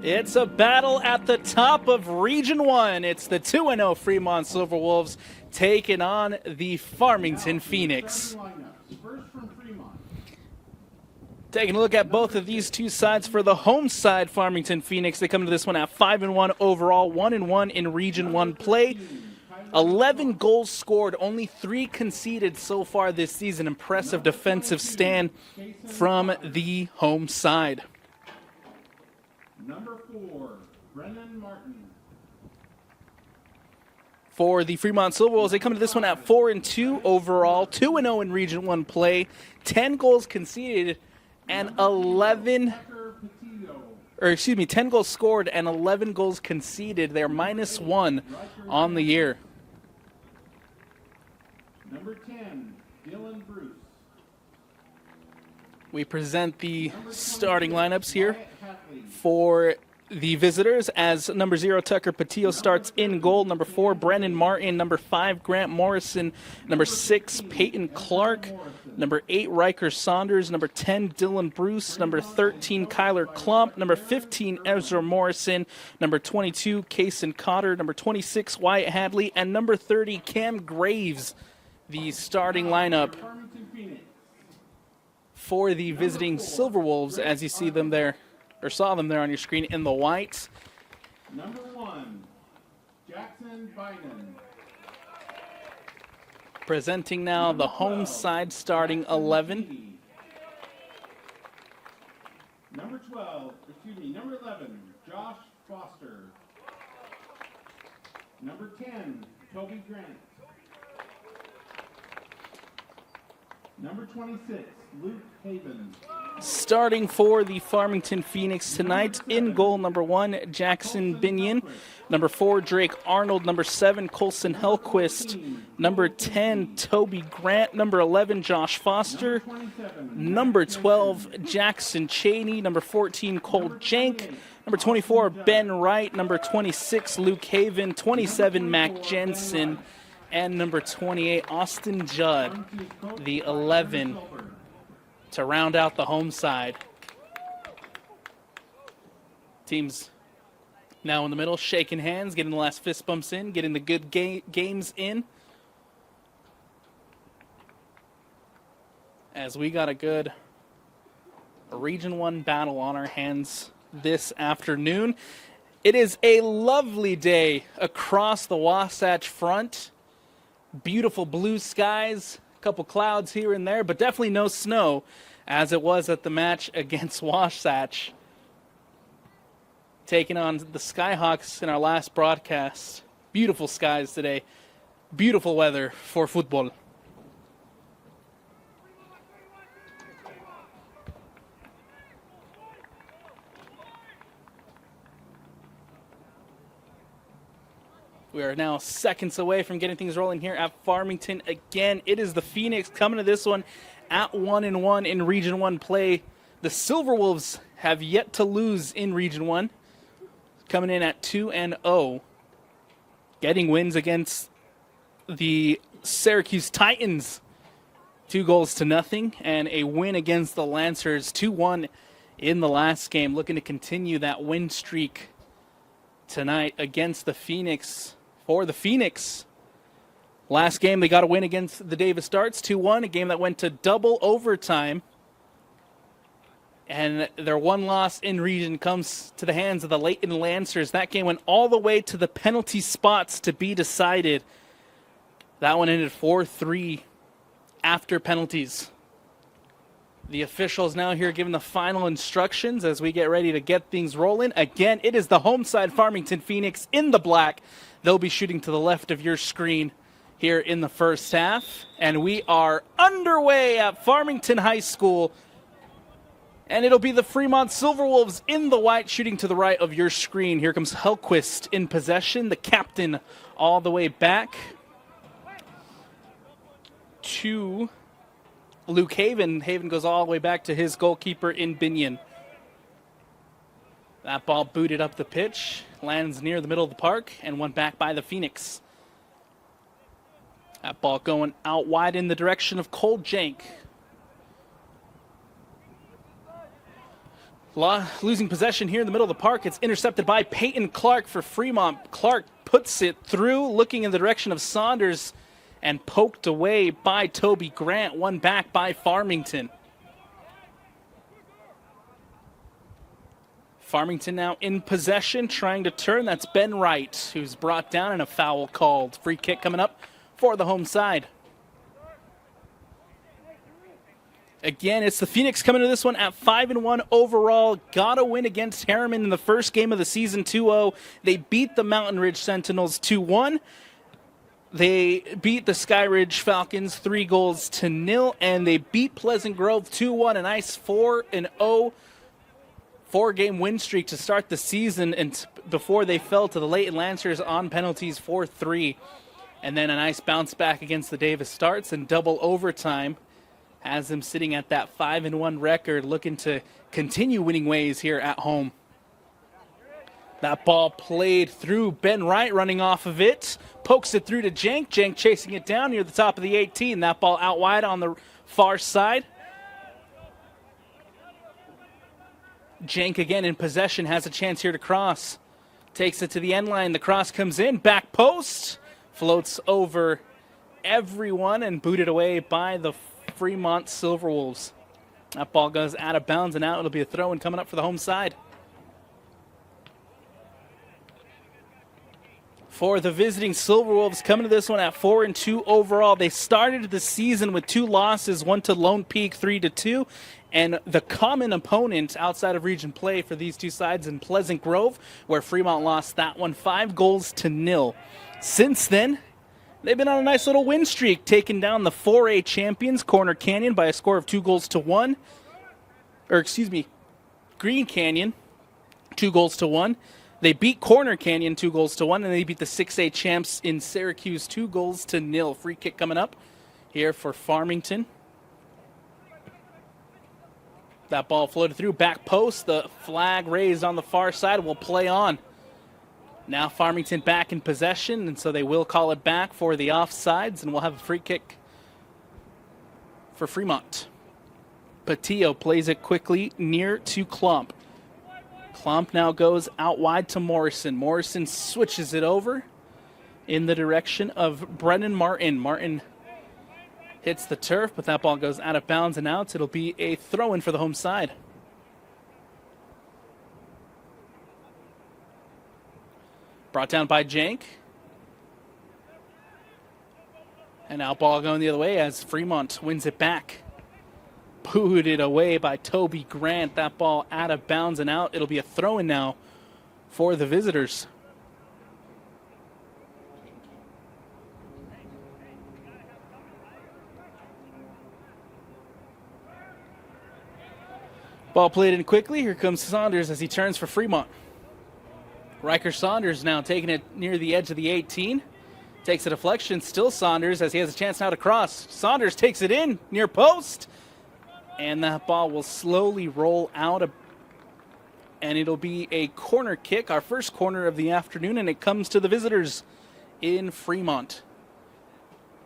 It's a battle at the top of Region 1. It's the 2-0 Fremont Silverwolves taking on the Farmington Phoenix. Taking a look at both of these two sides. For the home side, Farmington Phoenix, they come to this one at 5-1 overall, 1-1 in Region 1 play. 11 goals scored, only 3 conceded so far this season. Impressive defensive stand from the home side. Number 4, Brennan Martin. For the Fremont Silverwolves, they come to this one at 4-2 overall, 2-0 in Region 1 play, 10 goals conceded, and 10 goals scored and 11 goals conceded. They're -1 on the year. Number 10, Dylan Bruce. We present the starting lineups here for the visitors as number 0, Tucker Patillo starts in goal. Number 4, Brennan Martin. Number 5, Grant Morrison. Number 6, Peyton Clark. Number 8, Riker Saunders. Number 10, Dylan Bruce. Number 13, Kyler Klump. Number 15, Ezra Morrison. Number 22, Kaysen Cotter. Number 26, Wyatt Hadley. And number 30, Cam Graves. The starting lineup for the visiting Silverwolves, as you see them there, or saw them there on your screen in the whites. Number 1, Jackson Bynum. Presenting now the home side starting 11. Number 11, Josh Foster. Number 10, Toby Grant. Number 26, Luke Haven. Starting for the Farmington Phoenix tonight, in goal, number 1, Jackson Binion. Number 4, Drake Arnold. Number 7, Colson Hellquist. Number 10, Toby Grant. Number 11, Josh Foster. Number 12, Jackson Cheney. Number 14, Cole Jank. Number 24, Ben Wright. Number 26, Luke Haven. 27, Mac Jensen. And number 28, Austin Judd, the 11, to round out the home side. Teams now in the middle, shaking hands, getting the last fist bumps in, getting the good games in. As we got a good Region 1 battle on our hands this afternoon. It is a lovely day across the Wasatch Front. Beautiful blue skies, a couple clouds here and there, but definitely no snow as it was at the match against Wasatch. Taking on the Skyhawks in our last broadcast. Beautiful skies today. Beautiful weather for football. We are now seconds away from getting things rolling here at Farmington. Again, it is the Phoenix coming to this one at 1-1 in Region 1 play. The Silverwolves have yet to lose in Region 1, coming in at 2-0, getting wins against the Syracuse Titans, 2-0, and a win against the Lancers, 2-1 in the last game, looking to continue that win streak tonight against the Phoenix. For the Phoenix, last game they got a win against the Davis Darts, 2-1, a game that went to double overtime. And their one loss in region comes to the hands of the Layton Lancers. That game went all the way to the penalty spots to be decided. That one ended 4-3 after penalties. The officials now here giving the final instructions as we get ready to get things rolling. Again, it is the home side Farmington Phoenix in the black. They'll be shooting to the left of your screen here in the first half. And we are underway at Farmington High School. And it'll be the Fremont Silverwolves in the white shooting to the right of your screen. Here comes Hellquist in possession, the captain all the way back to Luke Haven. Haven goes all the way back to his goalkeeper in Binion. That ball booted up the pitch, lands near the middle of the park, and went back by the Phoenix. That ball going out wide in the direction of Cole Jank. Losing possession here in the middle of the park. It's intercepted by Peyton Clark for Fremont. Clark puts it through, looking in the direction of Saunders, and poked away by Toby Grant. One back by Farmington. Farmington now in possession, trying to turn. That's Ben Wright, who's brought down and a foul called. Free kick coming up for the home side. Again, it's the Phoenix coming to this one at 5-1 overall. Got a win against Harriman in the first game of the season, 2-0. They beat the Mountain Ridge Sentinels 2-1. They beat the Sky Ridge Falcons 3-0, and they beat Pleasant Grove 2-1. A nice 4-0 four-game win streak to start the season, and before they fell to the Leighton Lancers on penalties 4-3. And then a nice bounce back against the Davis Starts and double overtime has them sitting at that 5-1 record, looking to continue winning ways here at home. That ball played through. Ben Wright running off of it. Pokes it through to Jank. Jank chasing it down near the top of the 18. That ball out wide on the far side. Jank again in possession, has a chance here to cross. Takes it to the end line. The cross comes in. Back post. Floats over everyone and booted away by the Fremont Silverwolves. That ball goes out of bounds, and now it'll be a throw-in coming up for the home side. For the visiting Silverwolves, coming to this one at 4-2 overall. They started the season with 2 losses, one to Lone Peak 3-2, and the common opponent outside of region play for these two sides in Pleasant Grove, where Fremont lost that one 5-0. Since then, they've been on a nice little win streak, taking down the 4A champions, Corner Canyon, by a score of 2-1. Green Canyon, 2-1. They beat Corner Canyon 2-1, and they beat the 6A champs in Syracuse 2-0. Free kick coming up here for Farmington. That ball floated through, back post. The flag raised on the far side will play on. Now Farmington back in possession, and so they will call it back for the offsides, and we'll have a free kick for Fremont. Patillo plays it quickly near to Klump. Klump now goes out wide to Morrison. Morrison switches it over in the direction of Brennan Martin. Martin hits the turf, but that ball goes out of bounds and out. It'll be a throw-in for the home side. Brought down by Jank. And now ball going the other way as Fremont wins it back. Booted away by Toby Grant. That ball out of bounds and out. It'll be a throw-in now for the visitors. Ball played in quickly. Here comes Saunders as he turns for Fremont. Riker Saunders now taking it near the edge of the 18. Takes a deflection. Still Saunders as he has a chance now to cross. Saunders takes it in near post. And that ball will slowly roll out. And it'll be a corner kick, our first corner of the afternoon. And it comes to the visitors in Fremont.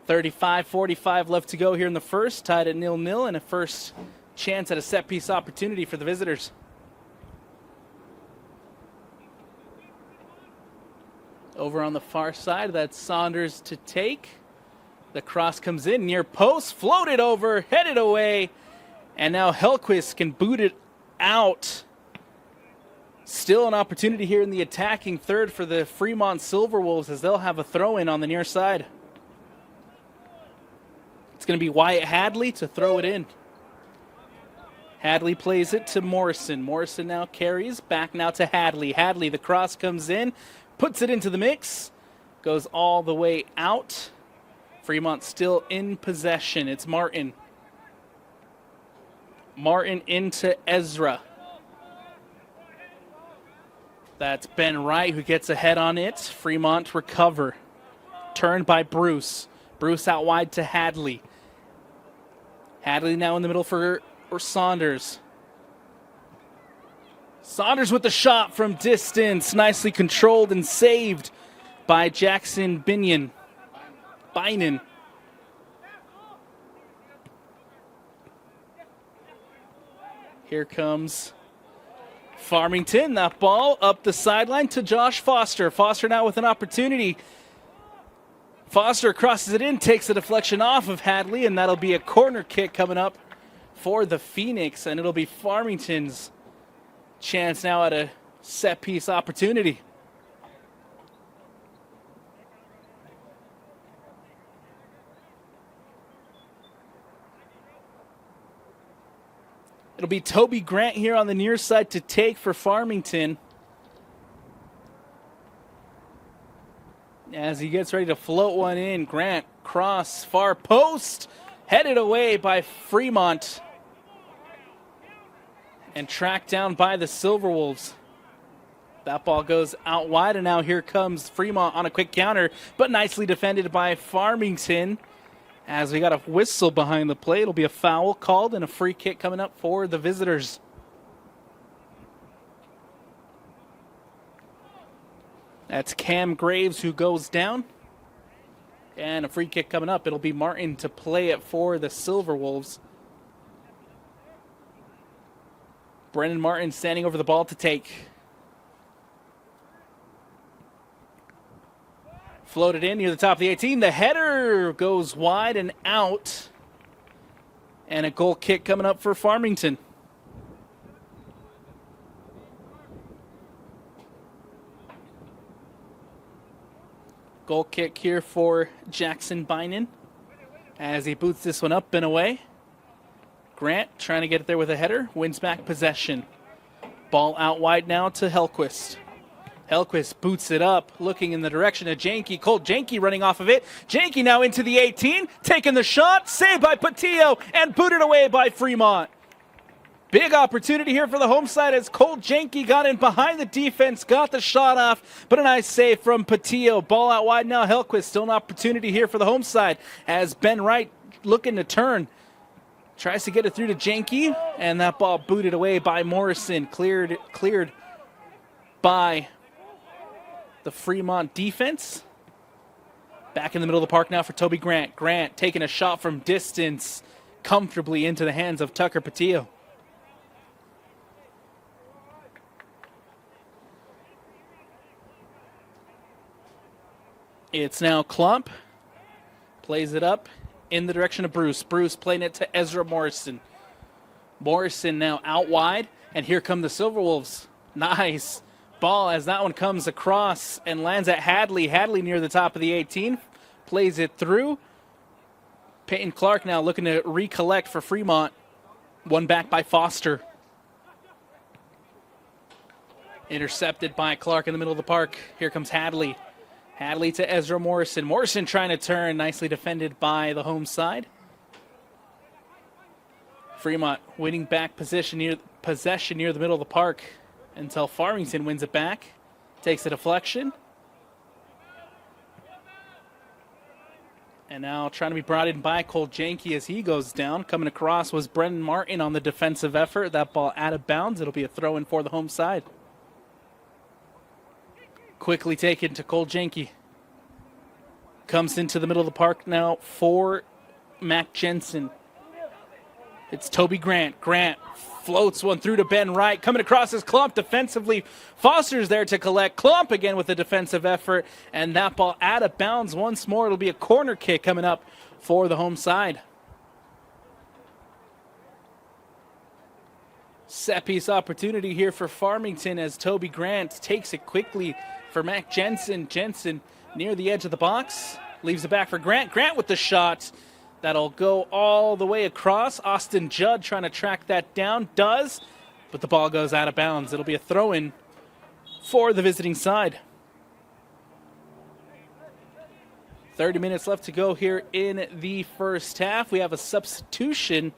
35-45 left to go here in the first. Tied at 0-0 and a first chance at a set-piece opportunity for the visitors. Over on the far side, that's Saunders to take. The cross comes in near post, floated over, headed away, and now Hellquist can boot it out. Still an opportunity here in the attacking third for the Fremont Silverwolves as they'll have a throw-in on the near side. It's going to be Wyatt Hadley to throw it in. Hadley plays it to Morrison. Morrison now carries, back now to Hadley. Hadley, the cross comes in, puts it into the mix, goes all the way out. Fremont still in possession. It's Martin. Martin into Ezra. That's Ben Wright who gets ahead on it. Fremont recover. Turned by Bruce. Bruce out wide to Hadley. Hadley now in the middle for Saunders. Saunders with the shot from distance. Nicely controlled and saved by Jackson Binion. Here comes Farmington, that ball up the sideline to Josh Foster. Foster now with an opportunity. Foster crosses it in, takes the deflection off of Hadley, and that'll be a corner kick coming up for the Phoenix, and it'll be Farmington's chance now at a set piece opportunity. It'll be Toby Grant here on the near side to take for Farmington, as he gets ready to float one in. Grant, cross, far post, headed away by Fremont and tracked down by the Silverwolves. That ball goes out wide, and now here comes Fremont on a quick counter, but nicely defended by Farmington. As we got a whistle behind the play, it'll be a foul called and a free kick coming up for the visitors. That's Cam Graves who goes down. And a free kick coming up. It'll be Martin to play it for the Silverwolves. Brennan Martin standing over the ball to take. Floated in near the top of the 18. The header goes wide and out. And a goal kick coming up for Farmington. Goal kick here for Jackson Bynan as he boots this one up and away. Grant trying to get it there with a header. Wins back possession. Ball out wide now to Hellquist. Hellquist boots it up, looking in the direction of Janke. Cole Janke running off of it. Janke now into the 18, taking the shot. Saved by Patillo and booted away by Fremont. Big opportunity here for the home side as Cole Janke got in behind the defense, got the shot off, but a nice save from Patillo. Ball out wide now. Hellquist still an opportunity here for the home side as Ben Wright looking to turn. Tries to get it through to Janke, and that ball booted away by Morrison. Cleared by the Fremont defense. Back in the middle of the park now for Toby Grant. Grant taking a shot from distance comfortably into the hands of Tucker Patillo. It's now Klump. Plays it up in the direction of Bruce. Bruce playing it to Ezra Morrison. Morrison now out wide, and here come the Silverwolves. Nice ball as that one comes across and lands at Hadley. Hadley near the top of the 18. Plays it through. Peyton Clark now looking to recollect for Fremont. One back by Foster. Intercepted by Clark in the middle of the park. Here comes Hadley. Hadley to Ezra Morrison. Morrison trying to turn. Nicely defended by the home side. Fremont winning back possession near the middle of the park until Farmington wins it back. Takes a deflection. And now trying to be brought in by Cole Janke as he goes down. Coming across was Brendan Martin on the defensive effort. That ball out of bounds. It'll be a throw in for the home side. Quickly taken to Cole Janke. Comes into the middle of the park now for Mac Jensen. It's Toby Grant. Grant floats one through to Ben Wright. Coming across his Klump defensively. Foster's there to collect. Klump again with a defensive effort. And that ball out of bounds once more. It'll be a corner kick coming up for the home side. Set piece opportunity here for Farmington as Toby Grant takes it quickly for Mac Jensen. Jensen near the edge of the box. Leaves it back for Grant. Grant with the shot. That'll go all the way across. Austin Judd trying to track that down. Does, but the ball goes out of bounds. It'll be a throw-in for the visiting side. 30 minutes left to go here in the first half. We have a substitution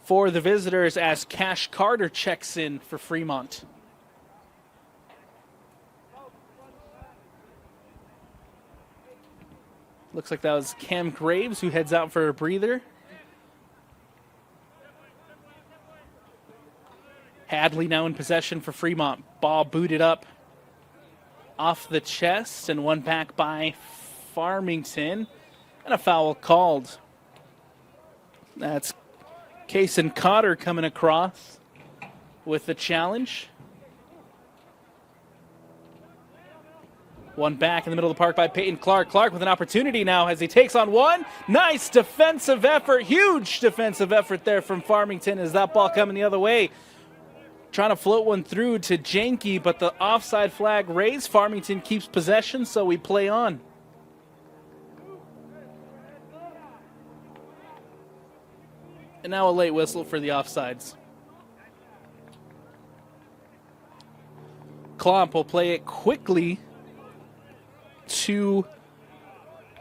for the visitors as Cash Carter checks in for Fremont. Looks like that was Cam Graves who heads out for a breather. Hadley now in possession for Fremont. Ball booted up off the chest and one back by Farmington. And a foul called. That's Kason Cotter coming across. with the challenge. One back in the middle of the park by Peyton Clark. Clark with an opportunity now as he takes on one. Nice defensive effort. Huge defensive effort there from Farmington as that ball coming the other way. Trying to float one through to Janke, but the offside flag raised. Farmington keeps possession, so we play on. And now a late whistle for the offsides. Klomp will play it quickly to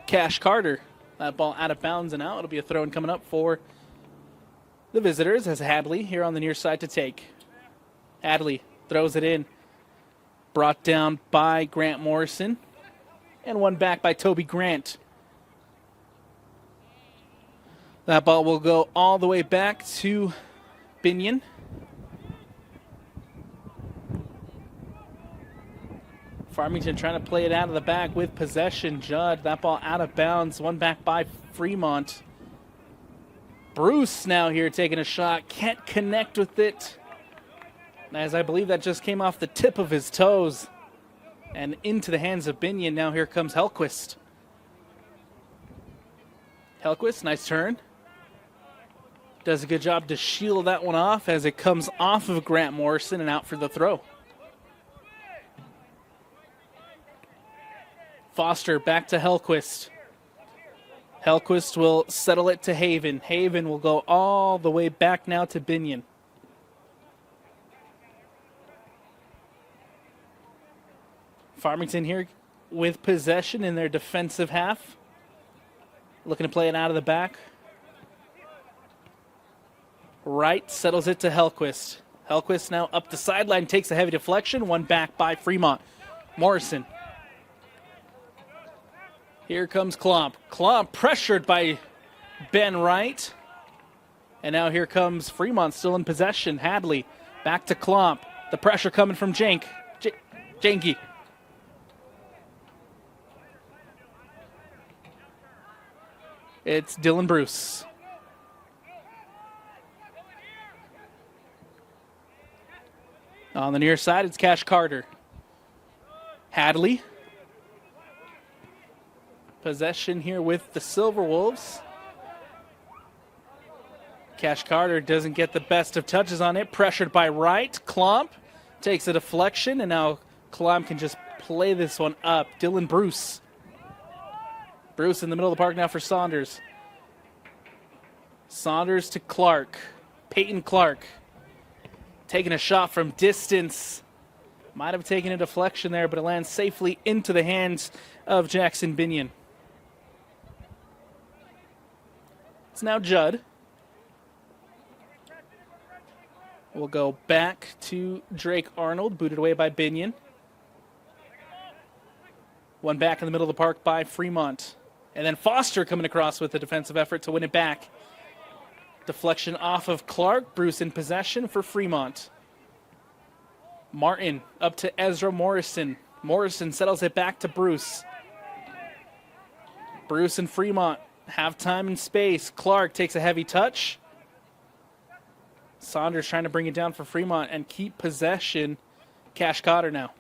Cash Carter. That ball out of bounds and out. It'll be a throw-in coming up for the visitors as Hadley here on the near side to take. Hadley throws it in. Brought down by Grant Morrison. And one back by Toby Grant. That ball will go all the way back to Binion. Farmington trying to play it out of the back with possession. Judd, that ball out of bounds. One back by Fremont. Bruce now here taking a shot. Can't connect with it. As I believe that just came off the tip of his toes. And into the hands of Binion. Now here comes Hellquist. Hellquist, nice turn. Does a good job to shield that one off as it comes off of Grant Morrison and out for the throw. Foster back to Hellquist. Hellquist will settle it to Haven. Haven will go all the way back now to Binion. Farmington here with possession in their defensive half. Looking to play it out of the back. Wright settles it to Hellquist. Hellquist now up the sideline, takes a heavy deflection. One back by Fremont. Morrison. Here comes Klomp. Klomp pressured by Ben Wright. And now here comes Fremont still in possession. Hadley back to Klomp. The pressure coming from Janke. It's Dylan Bruce. On the near side, it's Cash Carter. Hadley. Possession here with the Silverwolves. Cash Carter doesn't get the best of touches on it. Pressured by Wright. Klomp takes a deflection, and now Klomp can just play this one up. Dylan Bruce. Bruce in the middle of the park now for Saunders. Saunders to Clark. Peyton Clark. Taking a shot from distance. Might have taken a deflection there, but it lands safely into the hands of Jackson Binion. It's now Judd. We'll go back to Drake Arnold, booted away by Binion. One back in the middle of the park by Fremont. And then Foster coming across with a defensive effort to win it back. Deflection off of Clark. Bruce in possession for Fremont. Martin up to Ezra Morrison. Morrison settles it back to Bruce. Bruce and Fremont have time and space. Clark takes a heavy touch. Saunders trying to bring it down for Fremont and keep possession. Cash Cotter now.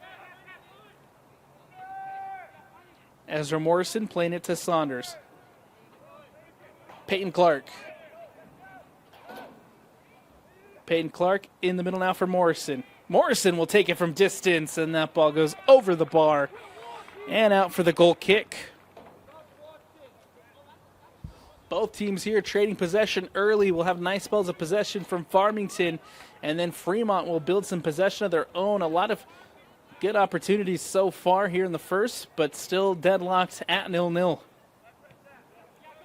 Ezra Morrison playing it to Saunders. Peyton Clark. Peyton Clark in the middle now for Morrison. Morrison will take it from distance, and that ball goes over the bar and out for the goal kick. Both teams here trading possession early. We'll have nice spells of possession from Farmington, and then Fremont will build some possession of their own. A lot of good opportunities so far here in the first, but still deadlocked at 0-0.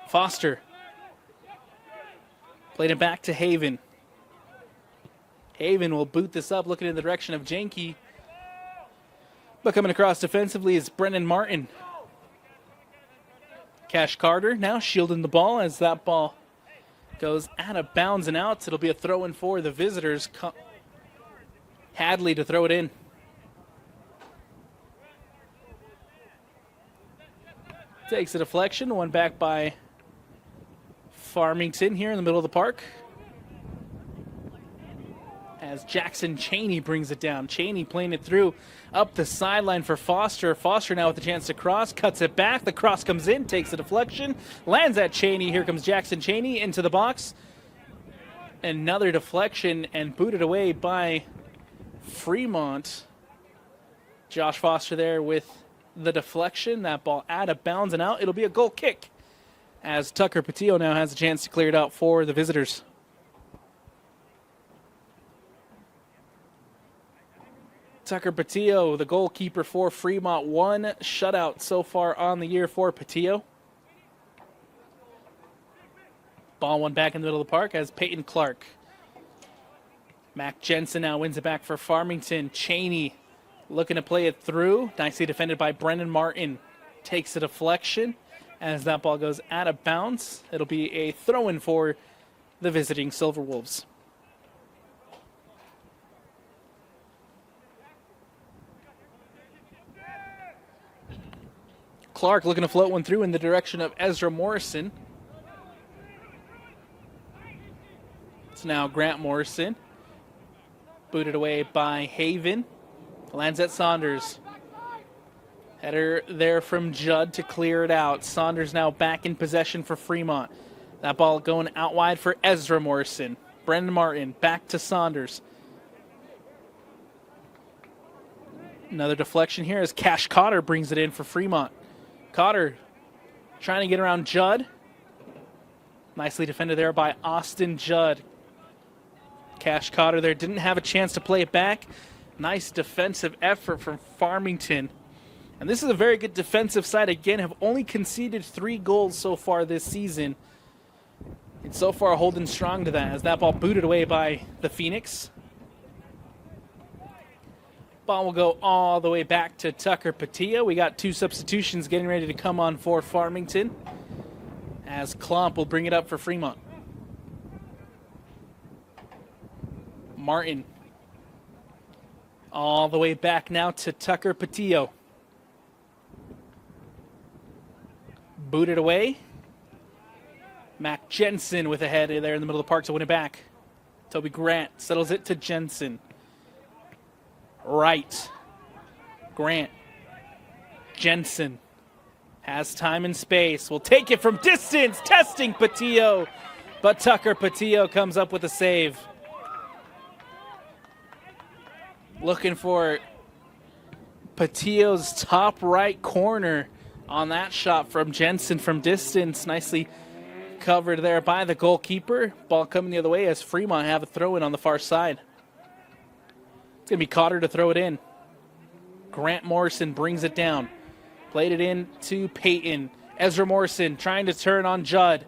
Foster played it back to Haven. Haven will boot this up, looking in the direction of Janke. But coming across defensively is Brennan Martin. Cash Carter now shielding the ball as that ball goes out of bounds and out. It'll be a throw-in for the visitors. Hadley to throw it in. Takes a deflection, one back by Farmington here in the middle of the park. as Jackson Cheney brings it down. Cheney playing it through up the sideline for Foster. Foster now with the chance to cross, cuts it back. The cross comes in, takes a deflection, lands at Cheney. Here comes Jackson Cheney into the box. Another deflection and booted away by Fremont. Josh Foster there with the deflection. That ball out of bounds and out. It'll be a goal kick as Tucker Patillo now has a chance to clear it out for the visitors. Tucker Patillo, the goalkeeper for Fremont. One shutout so far on the year for Patillo. Ball one back in the middle of the park as Peyton Clark. Mac Jensen now wins it back for Farmington. Cheney looking to play it through. Nicely defended by Brendan Martin. Takes a deflection as that ball goes out of bounds. It'll be a throw-in for the visiting Silverwolves. Clark looking to float one through in the direction of Ezra Morrison. It's now Grant Morrison. Booted away by Haven. Lands at Saunders. Header there from Judd to clear it out. Saunders now back in possession for Fremont. That ball going out wide for Ezra Morrison. Brendan Martin back to Saunders. Another deflection here as Cash Cotter brings it in for Fremont. Cotter trying to get around Judd. Nicely defended there by Austin Judd. Cash Cotter there didn't have a chance to play it back. Nice defensive effort from Farmington. And this is a very good defensive side. Again, have only conceded 3 goals so far this season. It's so far holding strong to that as that ball booted away by the Phoenix. Ball will go all the way back to Tucker Patillo. We got 2 substitutions getting ready to come on for Farmington as Klomp will bring it up for Fremont. Martin all the way back now to Tucker Patillo. Booted away. Mac Jensen with a head there in the middle of the park to win it back. Toby Grant settles it to Jensen. Right. Grant. Jensen has time and space. Will take it from distance. Testing Patillo. But Tucker Patillo comes up with a save. Looking for Patillo's top right corner on that shot from Jensen from distance. Nicely covered there by the goalkeeper. Ball coming the other way as Fremont have a throw-in on the far side. It's going to be Cotter to throw it in. Grant Morrison brings it down. Played it in to Peyton. Ezra Morrison trying to turn on Judd.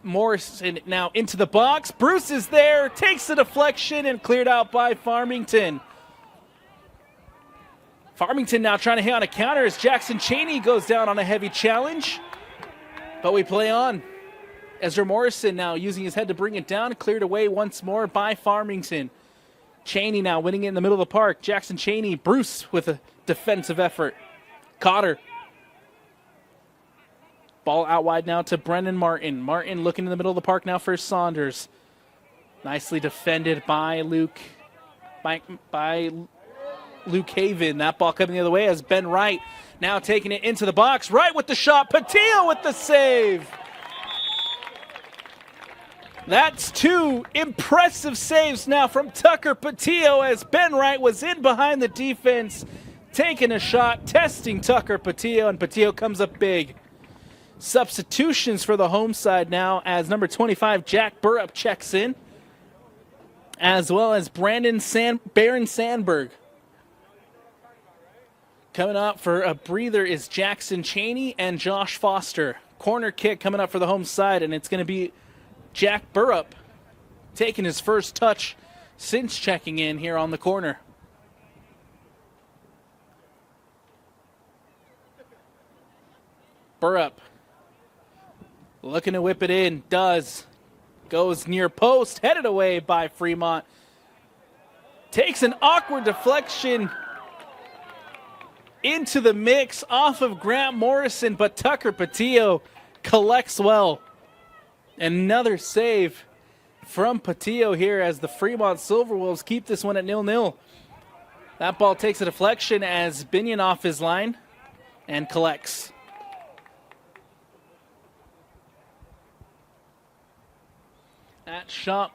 Morrison now into the box. Bruce is there. Takes the deflection and cleared out by Farmington. Farmington now trying to hit on a counter as Jackson Cheney goes down on a heavy challenge. But we play on. Ezra Morrison now using his head to bring it down. Cleared away once more by Farmington. Cheney now winning it in the middle of the park. Jackson Cheney, Bruce with a defensive effort. Cotter. Ball out wide now to Brendan Martin. Martin looking in the middle of the park now for Saunders. Nicely defended by Luke. By Luke Haven. That ball coming the other way as Ben Wright now taking it into the box. Wright with the shot. Patillo with the save. That's 2 impressive saves now from Tucker Patillo as Ben Wright was in behind the defense, taking a shot, testing Tucker Patillo, and Patillo comes up big. Substitutions for the home side now as number 25, Jack Burrup, checks in, as well as Baron Sandberg. Coming up for a breather is Jackson Cheney and Josh Foster. Corner kick coming up for the home side, and it's going to be Jack Burrup taking his first touch since checking in here on the corner. Burrup looking to whip it in. Does. Goes near post. Headed away by Fremont. Takes an awkward deflection into the mix off of Grant Morrison, but Tucker Patillo collects well. Another save from Patillo here as the Fremont Silverwolves keep this one at 0-0. That ball takes a deflection as Binion off his line and collects. That shot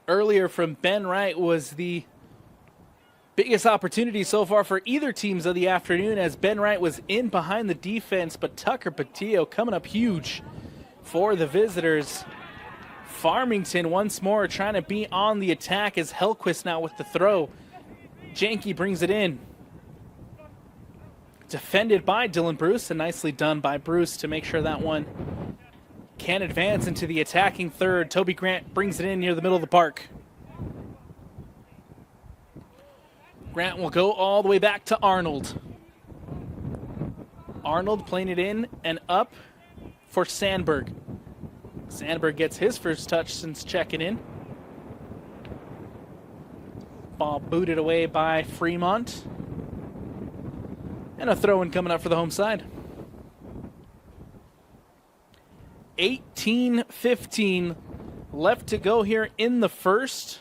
earlier from Ben Wright was the biggest opportunity so far for either teams of the afternoon as Ben Wright was in behind the defense, but Tucker Patillo coming up huge for the visitors. Farmington once more trying to be on the attack as Hellquist now with the throw. Janke brings it in. Defended by Dylan Bruce, and nicely done by Bruce to make sure that one can advance into the attacking third. Toby Grant brings it in near the middle of the park. Grant will go all the way back to Arnold. Arnold playing it in and up for Sandberg. Sandberg gets his first touch since checking in. Ball booted away by Fremont. And a throw-in coming up for the home side. 18-15 left to go here in the first.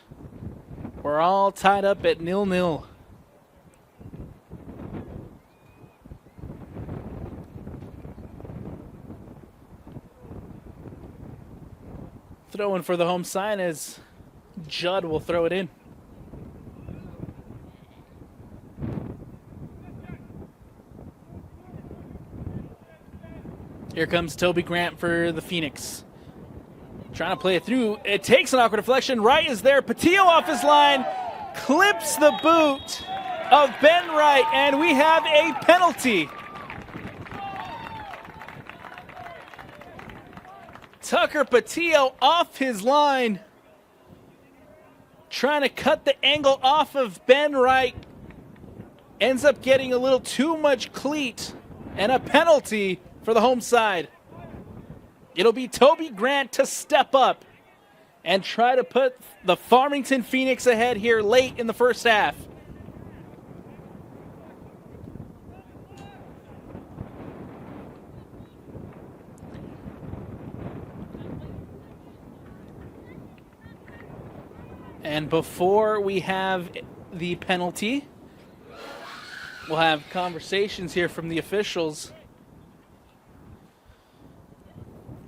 We're all tied up at 0-0. Throw-in for the home side as Judd will throw it in. Here comes Toby Grant for the Phoenix. Trying to play it through. It takes an awkward deflection. Wright is there. Patillo off his line. Clips the boot of Ben Wright. And we have a penalty. Tucker Patillo off his line. Trying to cut the angle off of Ben Wright. Ends up getting a little too much cleat. And a penalty for the home side. It'll be Toby Grant to step up and try to put the Farmington Phoenix ahead here late in the first half. And before we have the penalty, we'll have conversations here from the officials.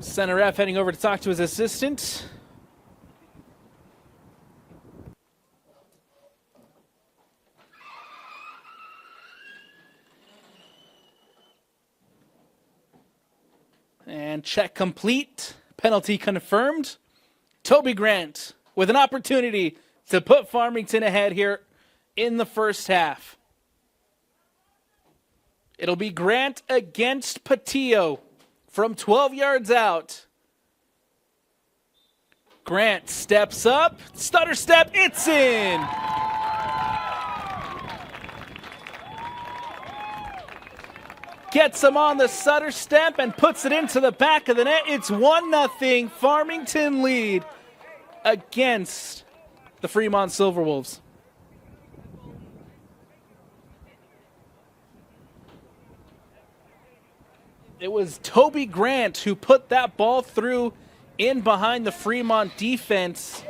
Center ref heading over to talk to his assistant. And check complete. Penalty confirmed. Toby Grant with an opportunity to put Farmington ahead here in the first half. It'll be Grant against Patillo. From 12 yards out, Grant steps up, stutter step, it's in! Gets him on the stutter step and puts it into the back of the net. It's 1-0 Farmington lead against the Fremont Silverwolves. It was Toby Grant who put that ball through in behind the Fremont defense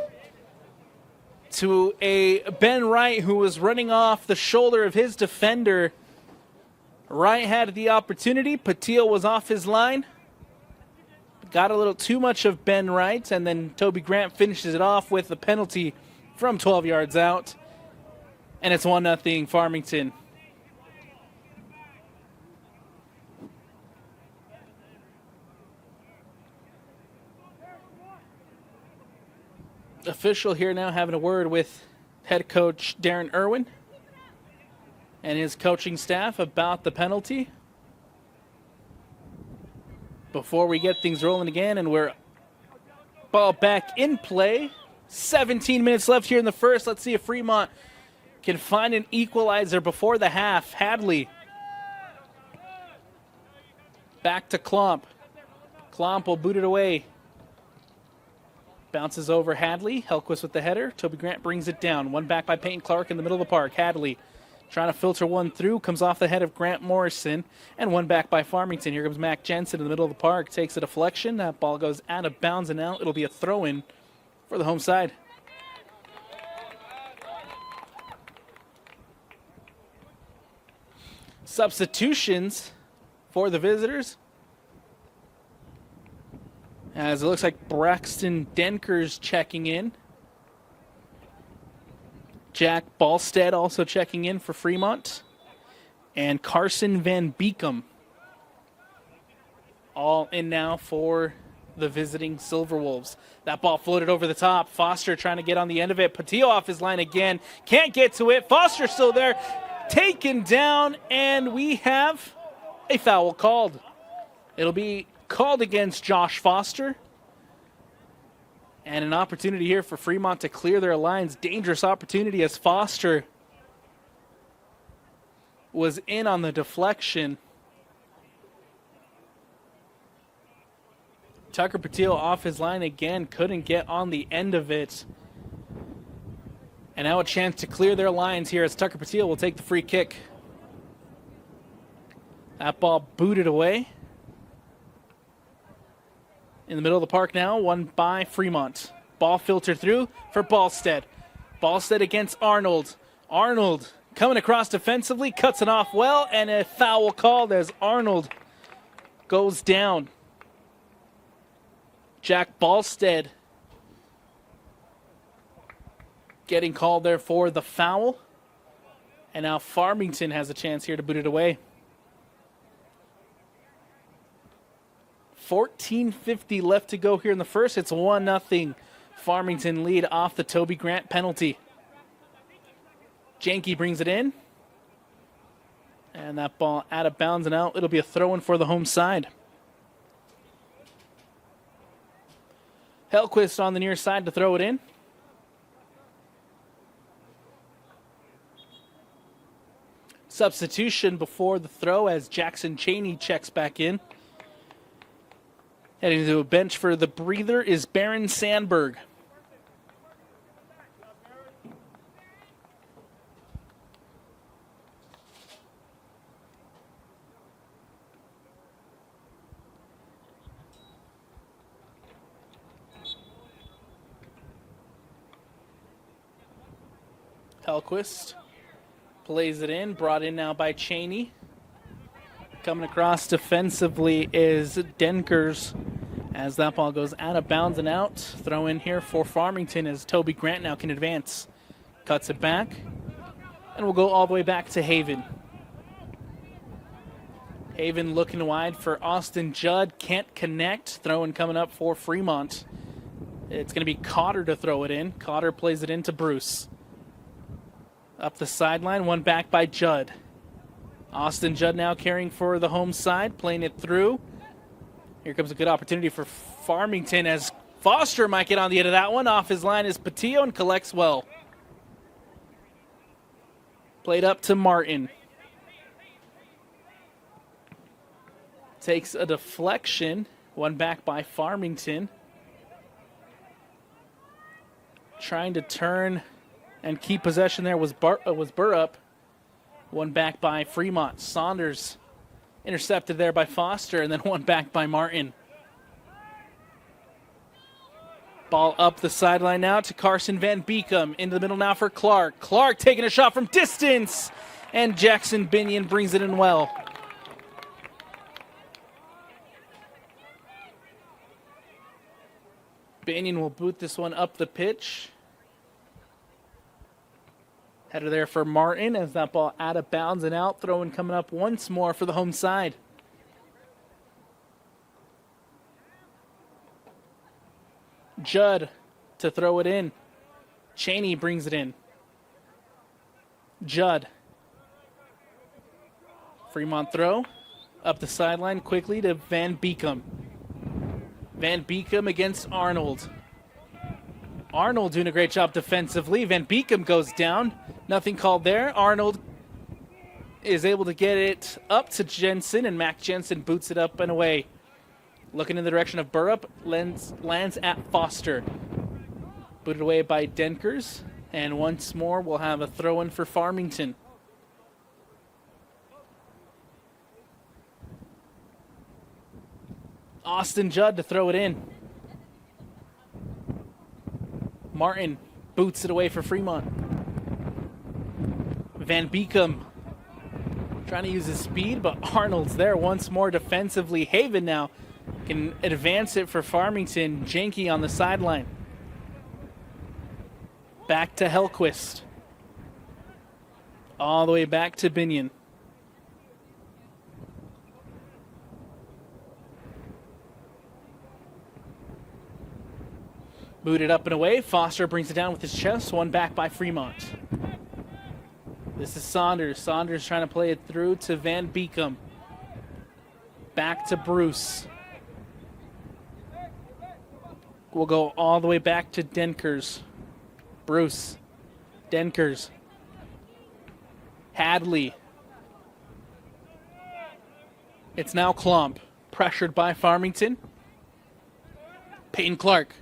to a Ben Wright who was running off the shoulder of his defender. Wright had the opportunity. Patillo was off his line. Got a little too much of Ben Wright, and then Toby Grant finishes it off with a penalty from 12 yards out. And it's 1-0 Farmington. Official here now having a word with head coach Darren Irwin and his coaching staff about the penalty before we get things rolling again. And we're ball back in play. 17 minutes left here in the first. Let's see if Fremont can find an equalizer before the half. Hadley back to Klomp. Klomp will boot it away. Bounces over Hadley. Hellquist with the header. Toby Grant brings it down. One back by Peyton Clark in the middle of the park. Hadley trying to filter one through. Comes off the head of Grant Morrison. And one back by Farmington. Here comes Mac Jensen in the middle of the park. Takes a deflection. That ball goes out of bounds and out. It'll be a throw-in for the home side. Substitutions for the visitors, as it looks like Braxton Denker's checking in. Jack Ballstead also checking in for Fremont. And Carson Van Beekum all in now for the visiting Silverwolves. That ball floated over the top. Foster trying to get on the end of it. Patillo off his line again. Can't get to it. Foster still there. Taken down, and we have a foul called. It'll be called against Josh Foster. And an opportunity here for Fremont to clear their lines. Dangerous opportunity as Foster was in on the deflection. Tucker Patillo off his line again. Couldn't get on the end of it. And now a chance to clear their lines here as Tucker Patillo will take the free kick. That ball booted away. In the middle of the park now, won by Fremont. Ball filtered through for Ballstead. Ballstead against Arnold. Arnold coming across defensively, cuts it off well, and a foul called as Arnold goes down. Jack Ballstead getting called there for the foul. And now Farmington has a chance here to boot it away. 14:50 left to go here in the first. It's 1-0 Farmington lead off the Toby Grant penalty. Janke brings it in. And that ball out of bounds and out. It'll be a throw-in for the home side. Hellquist on the near side to throw it in. Substitution before the throw as Jackson Cheney checks back in. Heading to a bench for the breather is Baron Sandberg. Hellquist plays it in, brought in now by Cheney. Coming across defensively is Denkers as that ball goes out of bounds and out. Throw in here for Farmington as Toby Grant now can advance. Cuts it back, and we'll go all the way back to Haven. Haven looking wide for Austin Judd. Can't connect. Throw in coming up for Fremont. It's going to be Cotter to throw it in. Cotter plays it into Bruce. Up the sideline, one back by Judd. Austin Judd now carrying for the home side, playing it through. Here comes a good opportunity for Farmington as Foster might get on the end of that one. Off his line is Patillo and collects well. Played up to Martin. Takes a deflection, one back by Farmington. Trying to turn and keep possession there was Burrup. One back by Fremont. Saunders intercepted there by Foster, and then one back by Martin. Ball up the sideline now to Carson Van Beekum. Into the middle now for Clark. Clark taking a shot from distance, and Jackson Binion brings it in well. Binion will boot this one up the pitch. Header there for Martin as that ball out of bounds and out. Throwing coming up once more for the home side. Judd to throw it in. Cheney brings it in. Judd. Fremont throw. Up the sideline quickly to Van Beekum. Van Beekum against Arnold. Arnold doing a great job defensively. Van Beekum goes down. Nothing called there. Arnold is able to get it up to Jensen, and Mac Jensen boots it up and away. Looking in the direction of Burrup, lands at Foster. Booted away by Denkers, and once more we'll have a throw-in for Farmington. Austin Judd to throw it in. Martin boots it away for Fremont. Van Beekum trying to use his speed, but Arnold's there once more defensively. Haven now can advance it for Farmington. Janke on the sideline. Back to Hellquist. All the way back to Binion. Booted up and away. Foster brings it down with his chest. One back by Fremont. This is Saunders. Saunders trying to play it through to Van Beekum. Back to Bruce. We'll go all the way back to Denkers. Bruce. Denkers. Hadley. It's now Klomp. Pressured by Farmington. Peyton Clark.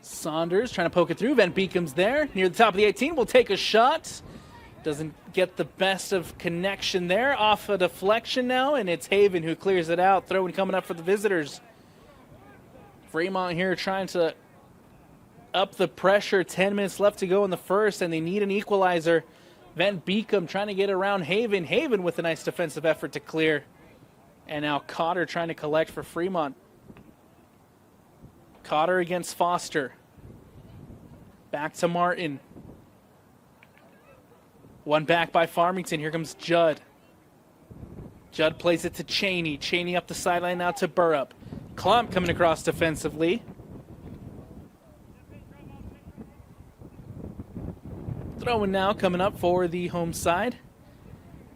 Saunders trying to poke it through. Van Beekum's there. Near the top of the 18. Will take a shot. Doesn't get the best of connection there. Off a deflection now, and it's Haven who clears it out. Throw-in coming up for the visitors. Fremont here trying to up the pressure. 10 minutes left to go in the first, and they need an equalizer. Van Beekum trying to get around Haven. Haven with a nice defensive effort to clear. And now Cotter trying to collect for Fremont. Cotter against Foster. Back to Martin. One back by Farmington. Here comes Judd. Judd plays it to Cheney. Cheney up the sideline now to Burrup. Klomp coming across defensively. Throwing now coming up for the home side,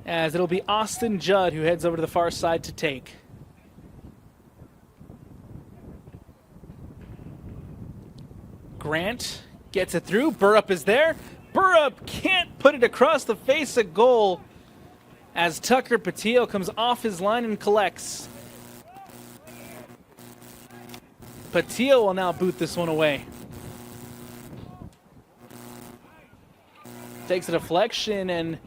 as it'll be Austin Judd who heads over to the far side to take. Grant gets it through. Burrup is there. Burrup can't put it across the face of goal as Tucker Patillo comes off his line and collects. Patillo will now boot this one away. Takes a deflection, and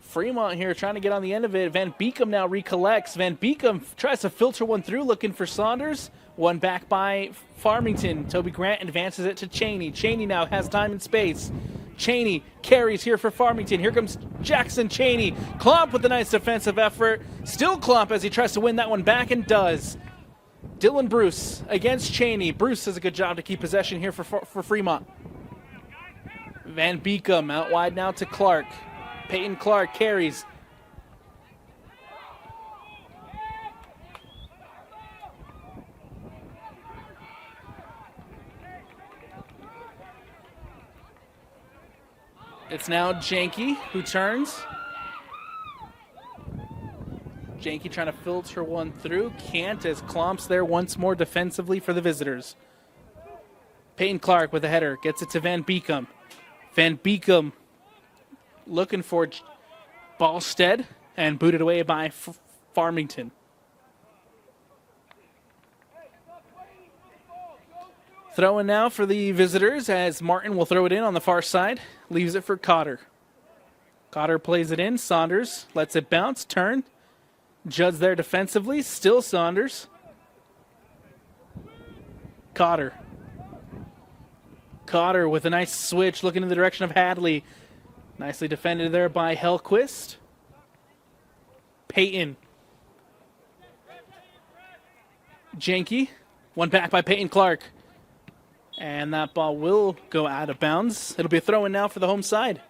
Fremont here trying to get on the end of it. Van Beekum now recollects. Van Beekum tries to filter one through, looking for Saunders. One back by Farmington. Toby Grant advances it to Cheney. Cheney now has time and space. Cheney carries here for Farmington. Here comes Jackson Cheney. Klomp with a nice defensive effort. Still Klomp as he tries to win that one back, and does. Dylan Bruce against Cheney. Bruce does a good job to keep possession here for Fremont. Van Beekum out wide now to Clark. Peyton Clark carries. It's now Janke who turns. Janke trying to filter one through. Can't, as Klomp's there once more defensively for the visitors. Peyton Clark with a header. Gets it to Van Beekum. Van Beekum looking for Ballstead, and booted away by Farmington. Throwing now for the visitors as Martin will throw it in on the far side. Leaves it for Cotter. Cotter plays it in. Saunders lets it bounce. Turn. Judd's there defensively. Still Saunders. Cotter. Cotter with a nice switch looking in the direction of Hadley. Nicely defended there by Hellquist. Peyton. Janke. One back by Peyton Clark. And that ball will go out of bounds. It'll be a throw-in now for the home side.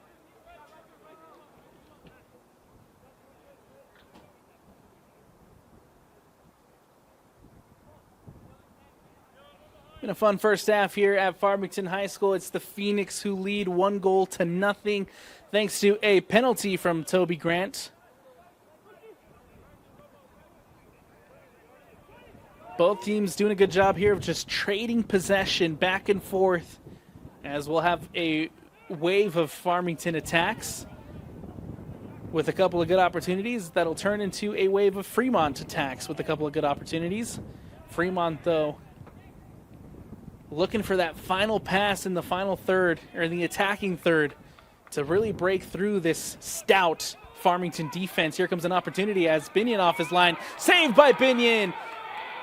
Been a fun first half here at Farmington High School. It's the Phoenix who lead 1-0 thanks to a penalty from Toby Grant. Both teams doing a good job here of just trading possession back and forth, as we'll have a wave of Farmington attacks with a couple of good opportunities that'll turn into a wave of Fremont attacks with a couple of good opportunities. Fremont, though, looking for that final pass in the final third, or in the attacking third, to really break through this stout Farmington defense. Here comes an opportunity as Binion off his line. Saved by Binion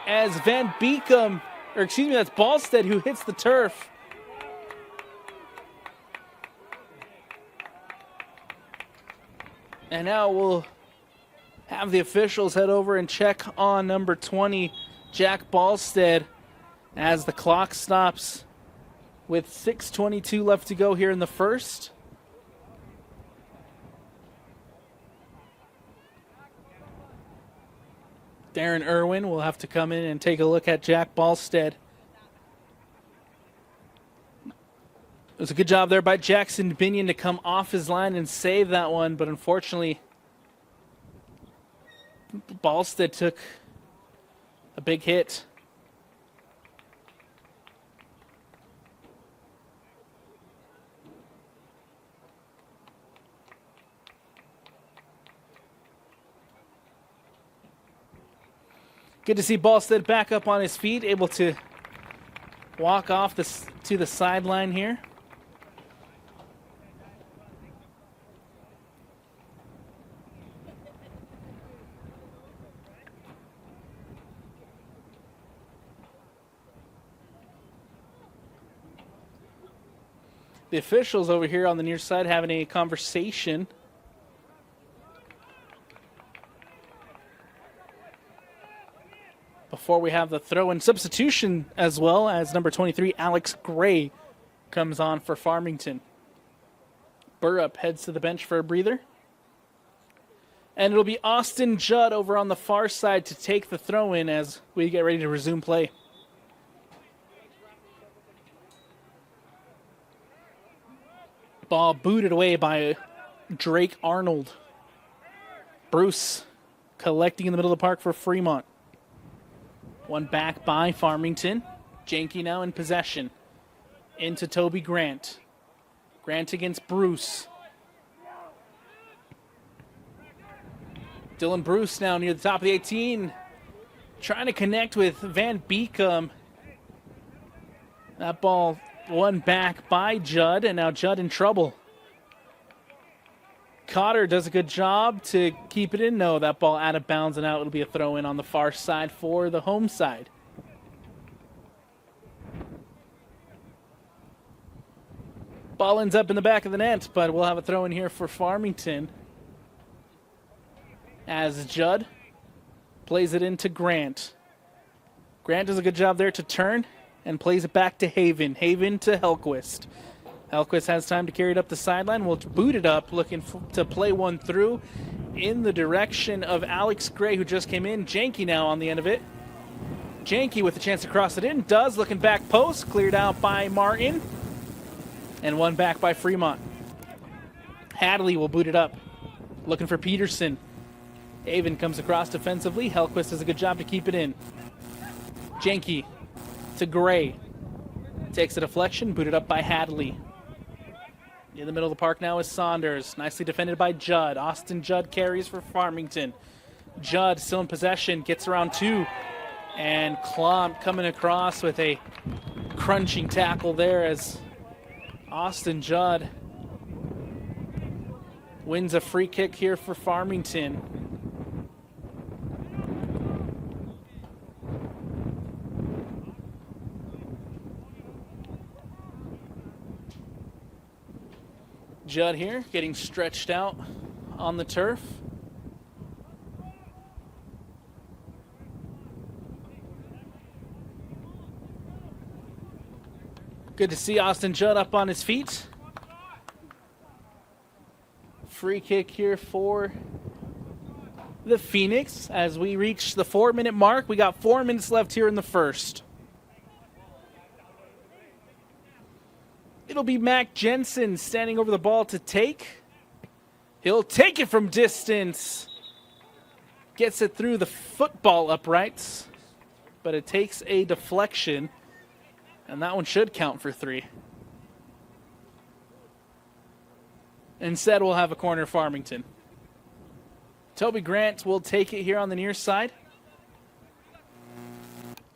as Van Beekum Or excuse me, that's Ballstead who hits the turf. And now we'll have the officials head over and check on number 20, Jack Ballstead, as the clock stops with 6:22 left to go here in the first. Darren Irwin will have to come in and take a look at Jack Ballstead. It was a good job there by Jackson Binion to come off his line and save that one, but unfortunately, Ballstead took a big hit. Good to see Ballstead back up on his feet, able to walk off to the sideline here. The officials over here on the near side having a conversation. Before we have the throw-in substitution, as well as number 23, Alex Gray, comes on for Farmington. Burrup heads to the bench for a breather. And it'll be Austin Judd over on the far side to take the throw-in as we get ready to resume play. Ball booted away by Drake Arnold. Bruce collecting in the middle of the park for Fremont. One back by Farmington. Janke now in possession. Into Toby Grant. Grant against Bruce. Dylan Bruce now near the top of the 18. Trying to connect with Van Beekum. That ball won back by Judd, and now Judd in trouble. Cotter does a good job to keep it in. No, that ball out of bounds and out. It'll be a throw in on the far side for the home side. Ball ends up in the back of the net, but we'll have a throw in here for Farmington. As Judd plays it into Grant. Grant does a good job there to turn and plays it back to Haven. Haven to Helquist. Helquist has time to carry it up the sideline. We'll boot it up, looking to play one through in the direction of Alex Gray, who just came in. Janke now on the end of it. Janke with a chance to cross it in. Does, looking back post. Cleared out by Martin. And one back by Fremont. Hadley will boot it up. Looking for Peterson. Haven comes across defensively. Helquist does a good job to keep it in. Janke to Gray. Takes a deflection, booted up by Hadley. In the middle of the park now is Saunders. Nicely defended by Judd. Austin Judd carries for Farmington. Judd still in possession, gets around two. And Klomp coming across with a crunching tackle there as Austin Judd wins a free kick here for Farmington. Judd here getting stretched out on the turf. Good to see Austin Judd up on his feet. Free kick here for the Phoenix as we reach the 4-minute mark. We got 4 minutes left here in the first. It'll be Mac Jensen standing over the ball to take. He'll take it from distance. Gets it through the football uprights, but it takes a deflection, and that one should count for 3. Instead, we'll have a corner Farmington. Toby Grant will take it here on the near side.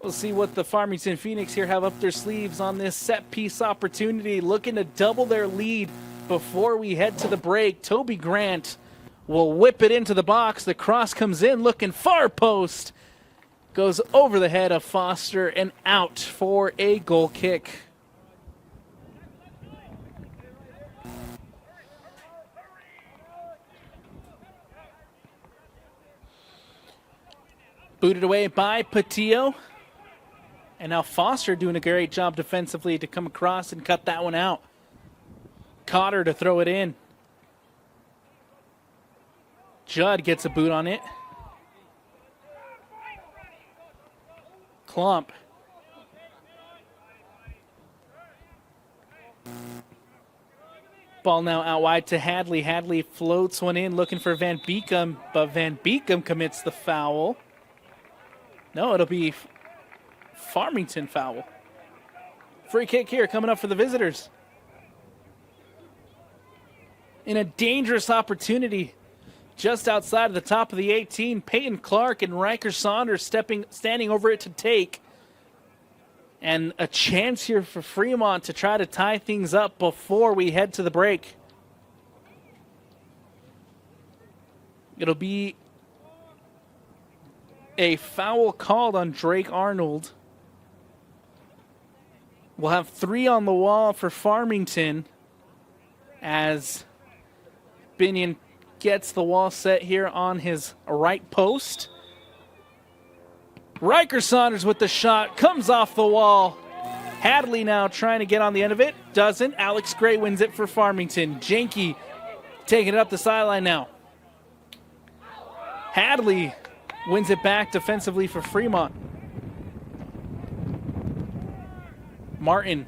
We'll see what the Farmington Phoenix here have up their sleeves on this set piece opportunity, looking to double their lead before we head to the break. Toby Grant will whip it into the box. The cross comes in, looking far post. Goes over the head of Foster and out for a goal kick. Booted away by Patillo. And now Foster doing a great job defensively to come across and cut that one out. Cotter to throw it in. Judd gets a boot on it. Klump. Ball now out wide to Hadley. Hadley floats one in looking for Van Beekum, but Van Beekum commits the foul. No, it'll be Farmington foul. Free kick here coming up for the visitors. In a dangerous opportunity just outside of the top of the 18, Peyton Clark and Riker Saunders standing over it to take. And a chance here for Fremont to try to tie things up before we head to the break. It'll be a foul called on Drake Arnold. We'll have 3 on the wall for Farmington as Binion gets the wall set here on his right post. Riker Saunders with the shot, comes off the wall. Hadley now trying to get on the end of it, doesn't. Alex Gray wins it for Farmington. Janke taking it up the sideline now. Hadley wins it back defensively for Fremont. Martin.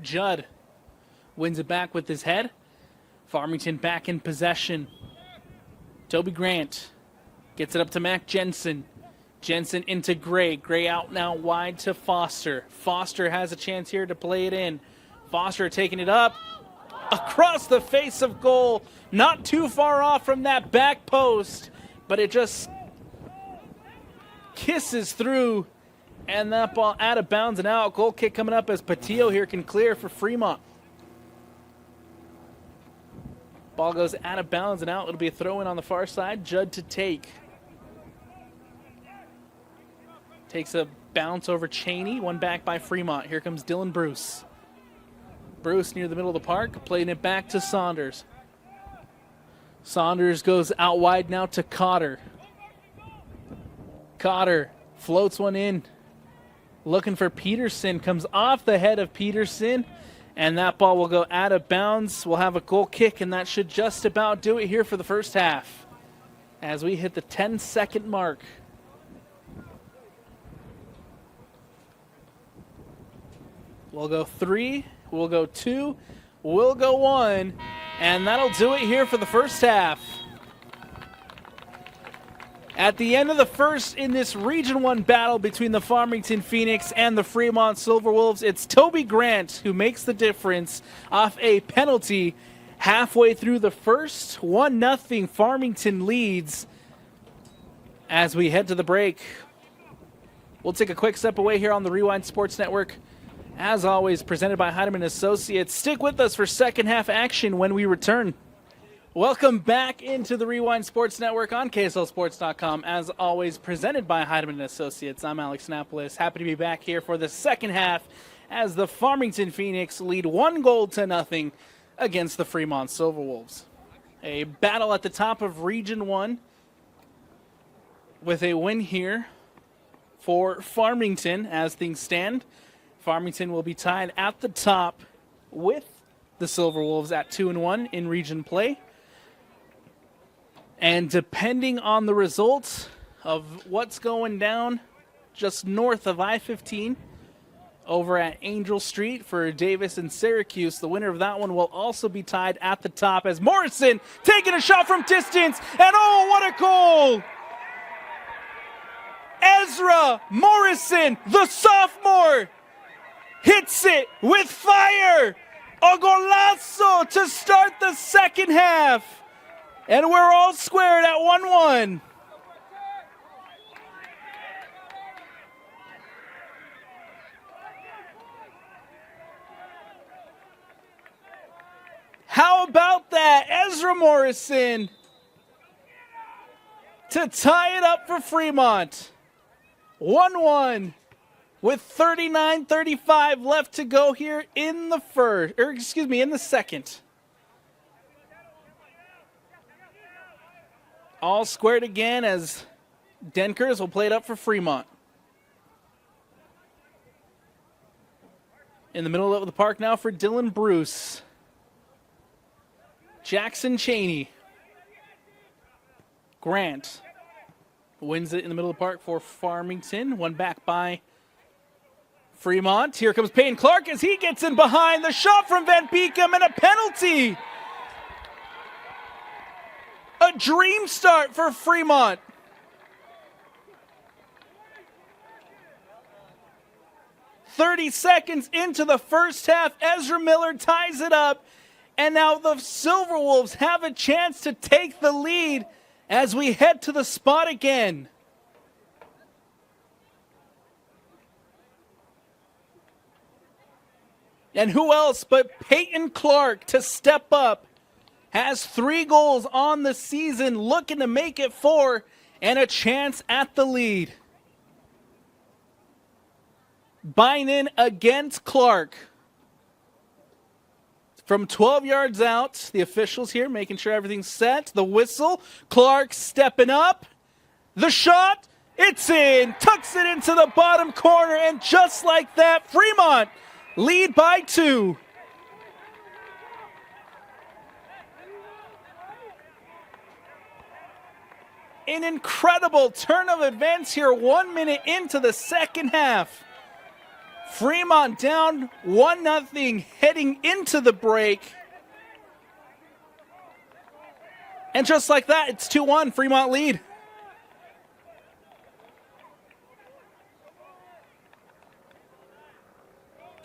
Judd wins it back with his head. Farmington back in possession. Toby Grant gets it up to Mac Jensen. Jensen into Gray. Gray out now wide to Foster. Foster has a chance here to play it in. Foster taking it up across the face of goal. Not too far off from that back post, but it just kisses through, and that ball out of bounds and out. Goal kick coming up as Patillo here can clear for Fremont. Ball goes out of bounds and out. It'll be a throw in on the far side. Judd to take. Takes a bounce over Cheney. One back by Fremont. Here comes Dylan Bruce. Bruce near the middle of the park, playing it back to Saunders. Saunders goes out wide now to Cotter. Cotter floats one in. Looking for Peterson. Comes off the head of Peterson. And that ball will go out of bounds. We'll have a goal kick, and that should just about do it here for the first half. As we hit the 10-second mark. We'll go 3. We'll go 2. We'll go 1. And that'll do it here for the first half. At the end of the first in this Region 1 battle between the Farmington Phoenix and the Fremont Silverwolves, it's Toby Grant who makes the difference off a penalty halfway through the first. 1-0 Farmington leads as we head to the break. We'll take a quick step away here on the Rewind Sports Network. As always, presented by Heidemann Associates. Stick with us for second half action when we return. Welcome back into the Rewind Sports Network on KSLSports.com. As always, presented by Heidemann Associates. I'm Alex Napolis. Happy to be back here for the second half as the Farmington Phoenix lead 1-0 against the Fremont Silverwolves. A battle at the top of Region 1 with a win here for Farmington as things stand. Farmington will be tied at the top with the Silverwolves at 2-1 in region play. And depending on the results of what's going down just north of I-15 over at Angel Street for Davis and Syracuse, the winner of that one will also be tied at the top as Morrison taking a shot from distance. And oh, what a goal! Ezra Morrison, the sophomore, hits it with fire. A golazo to start the second half. And we're all squared at 1-1. How about that? Ezra Morrison to tie it up for Fremont. 1-1 with 39:35 left to go here in the in the second. All squared again as Denkers will play it up for Fremont. In the middle of the park now for Dylan Bruce. Jackson Cheney. Grant wins it in the middle of the park for Farmington. One back by Fremont. Here comes Peyton Clark as he gets in behind. The shot from Van Beekum and a penalty. A dream start for Fremont. "30 seconds into the first half, Ezra Miller ties it up, and now the Silverwolves have a chance to take the lead as we head to the spot again. And who else but Peyton Clark to step up? Has 3 goals on the season, looking to make it 4, and a chance at the lead. Bynum against Clark. From 12 yards out, the officials here making sure everything's set. The whistle. Clark stepping up. The shot. It's in. Tucks it into the bottom corner. And just like that, Fremont lead by 2. An incredible turn of events here 1 minute into the second half. Fremont down 1-0 heading into the break. And just like that, it's 2-1, Fremont lead.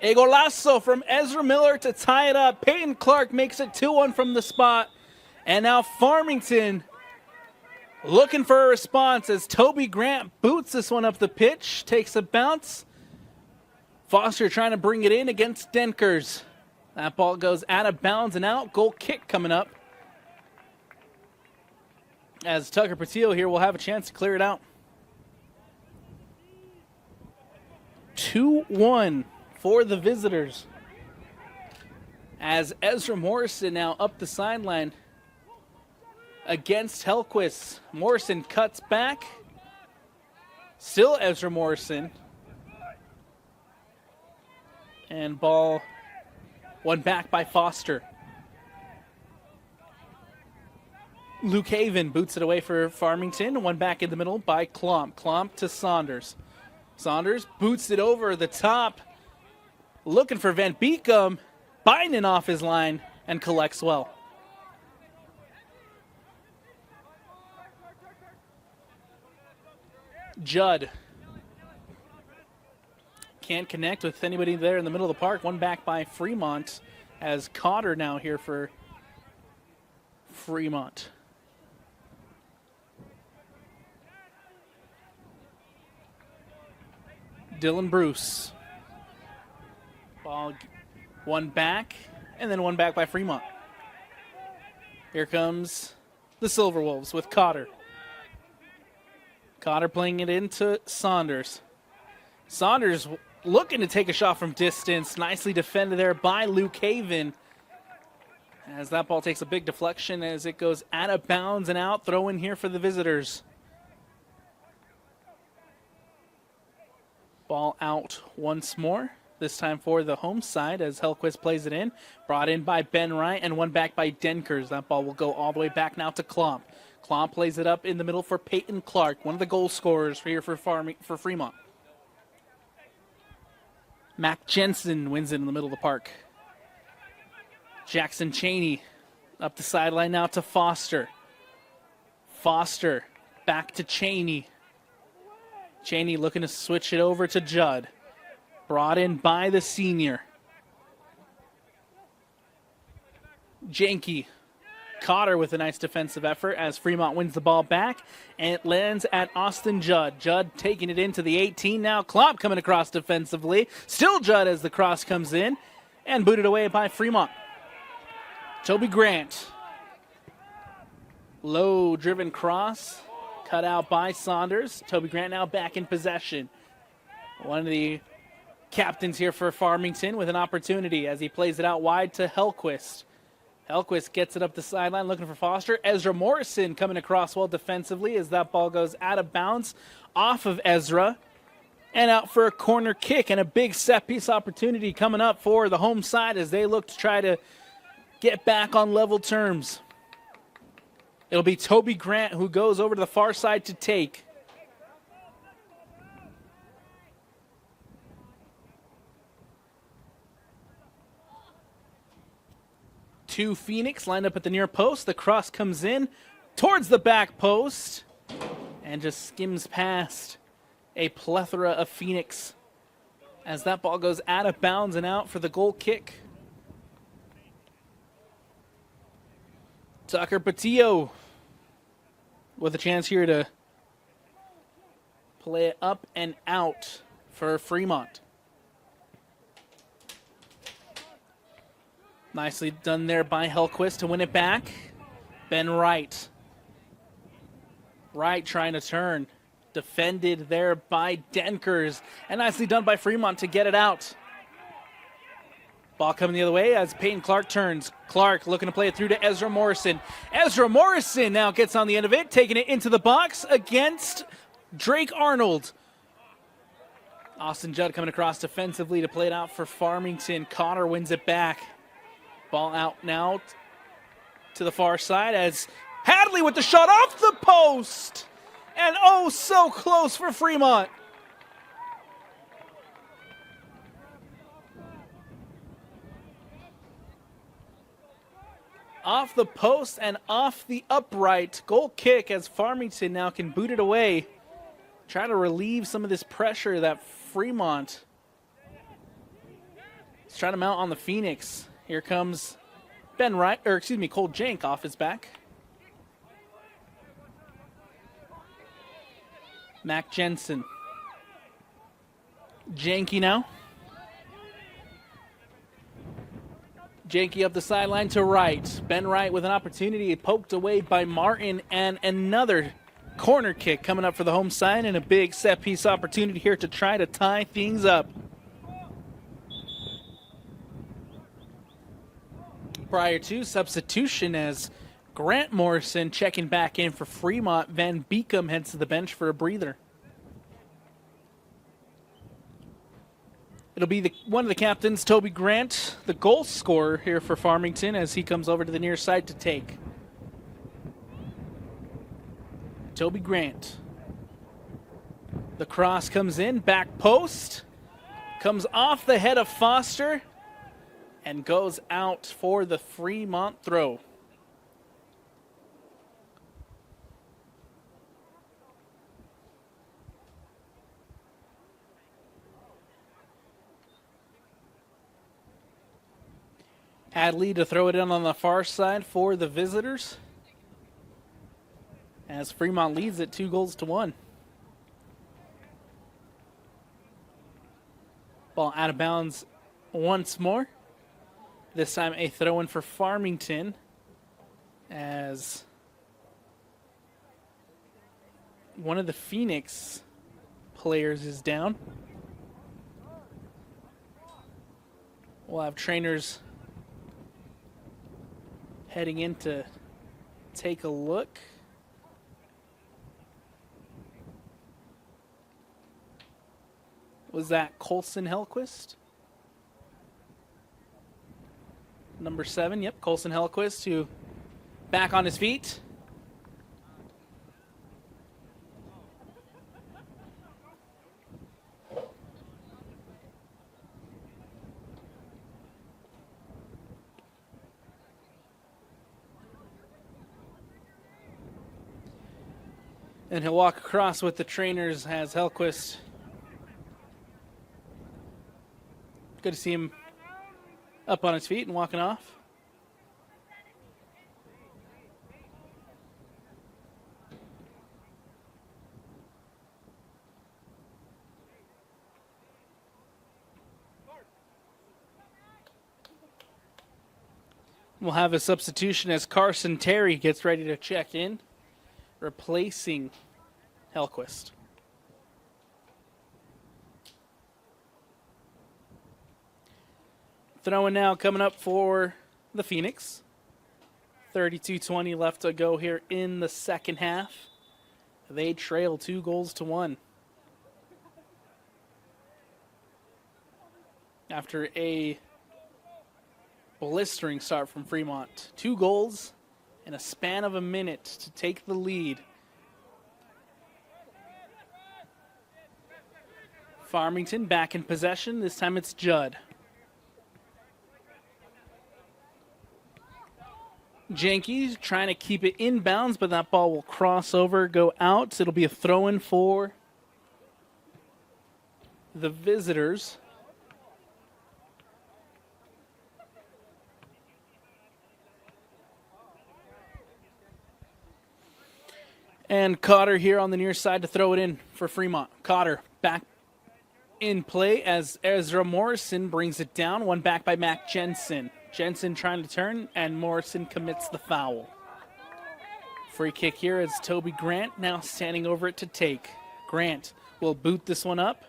A golazo from Ezra Miller to tie it up. Peyton Clark makes it 2-1 from the spot. And now Farmington looking for a response as Toby Grant boots this one up the pitch, takes a bounce. Foster trying to bring it in against Denkers. That ball goes out of bounds and out. Goal kick coming up. As Tucker Patillo here will have a chance to clear it out. 2-1 for the visitors. As Ezra Morrison now up the sideline against Hellquist. Morrison cuts back. Still Ezra Morrison. And ball won back by Foster. Luke Haven boots it away for Farmington. One back in the middle by Klomp. Klomp to Saunders. Saunders boots it over the top. Looking for Van Beekum. Bynum off his line and collects well. Judd can't connect with anybody there in the middle of the park. One back by Fremont as Cotter now here for Fremont. Dylan Bruce. Ball one back and then one back by Fremont. Here comes the Silverwolves with Cotter. Cotter playing it into Saunders. Saunders looking to take a shot from distance. Nicely defended there by Luke Haven. As that ball takes a big deflection as it goes out of bounds and out. Throw in here for the visitors. Ball out once more. This time for the home side as Hellquist plays it in. Brought in by Ben Wright and one back by Denkers. That ball will go all the way back now to Klomp. Klomp plays it up in the middle for Peyton Clark, one of the goal scorers here for Fremont. Mac Jensen wins it in the middle of the park. Jackson Cheney up the sideline now to Foster. Foster back to Cheney. Cheney looking to switch it over to Judd. Brought in by the senior. Janke. Cotter with a nice defensive effort as Fremont wins the ball back, and it lands at Austin Judd. Judd taking it into the 18 now. Klopp coming across defensively. Still Judd as the cross comes in, and booted away by Fremont. Toby Grant. Low driven cross. cut out by Saunders. Toby Grant now back in possession. One of the captains here for Farmington with an opportunity as he plays it out wide to Hellquist. Hellquist gets it up the sideline looking for Foster. Ezra Morrison coming across well defensively as that ball goes out of bounds off of Ezra and out for a corner kick, and a big set piece opportunity coming up for the home side as they look to try to get back on level terms. It'll be Toby Grant who goes over to the far side to take. Two Phoenix lined up at the near post. The cross comes in towards the back post and just skims past a plethora of Phoenix as that ball goes out of bounds and out for the goal kick. Tucker Patillo with a chance here to play it up and out for Fremont. Nicely done there by Hellquist to win it back. Ben Wright. Wright trying to turn. Defended there by Denkers. And nicely done by Fremont to get it out. Ball coming the other way as Peyton Clark turns. Clark looking to play it through to Ezra Morrison. Ezra Morrison now gets on the end of it, taking it into the box against Drake Arnold. Austin Judd coming across defensively to play it out for Farmington. Connor wins it back. Ball out now to the far side as Hadley with the shot off the post. And oh, so close for Fremont. Off the post and off the upright. Goal kick as Farmington now can boot it away. Try to relieve some of this pressure that Fremont is trying to mount on the Phoenix. Here comes Cole Jank off his back. Mac Jensen. Janky now. Janky up the sideline to Wright. Ben Wright with an opportunity, poked away by Martin, and another corner kick coming up for the home side, and a big set piece opportunity here to try to tie things up. Prior to substitution as Grant Morrison checking back in for Fremont. Van Beekum heads to the bench for a breather. It'll be one of the captains, Toby Grant, the goal scorer here for Farmington as he comes over to the near side to take. Toby Grant. The cross comes in, back post. Comes off the head of Foster and goes out for the Fremont throw. Hadley to throw it in on the far side for the visitors as Fremont leads it 2-1. Ball out of bounds once more. This time a throw in for Farmington as one of the Phoenix players is down. We'll have trainers heading in to take a look. Was that Colson Hellquist? Number 7, yep, Colson Hellquist, who back on his feet. And he'll walk across with the trainers as Hellquist. Good to see him up on his feet and walking off. We'll have a substitution as Carson Terry gets ready to check in, replacing Hellquist. Throwing now coming up for the Phoenix. 32-20 left to go here in the second half. They trail 2-1 after a blistering start from Fremont. 2 goals in a span of a minute to take the lead. Farmington back in possession. This time it's Judd. Janke trying to keep it inbounds, but that ball will cross over, go out. It'll be a throw-in for the visitors. And Cotter here on the near side to throw it in for Fremont. Cotter back in play as Ezra Morrison brings it down. One back by Mac Jensen. Jensen trying to turn, and Morrison commits the foul. Free kick here as Toby Grant now standing over it to take. Grant will boot this one up.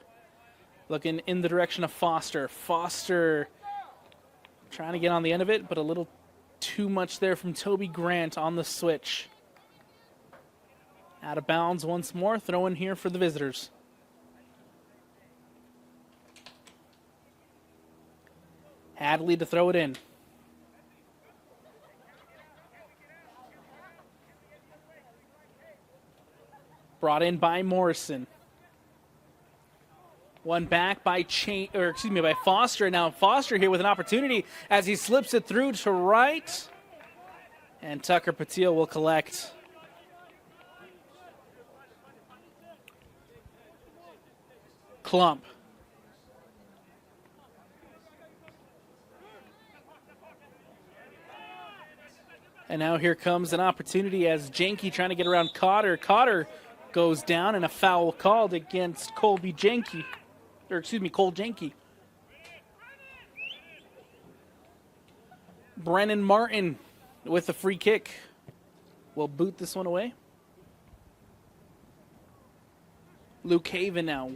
Looking in the direction of Foster. Foster trying to get on the end of it, but a little too much there from Toby Grant on the switch. Out of bounds once more. Throw in here for the visitors. Hadley to throw it in. Brought in by Morrison. One back by by Foster. Now Foster here with an opportunity as he slips it through to right. And Tucker Patil will collect. Klump. And now here comes an opportunity as Janke trying to get around Cotter. Cotter goes down and a foul called against Cole Janke. Brennan Martin with a free kick. Will boot this one away. Luke Haven now.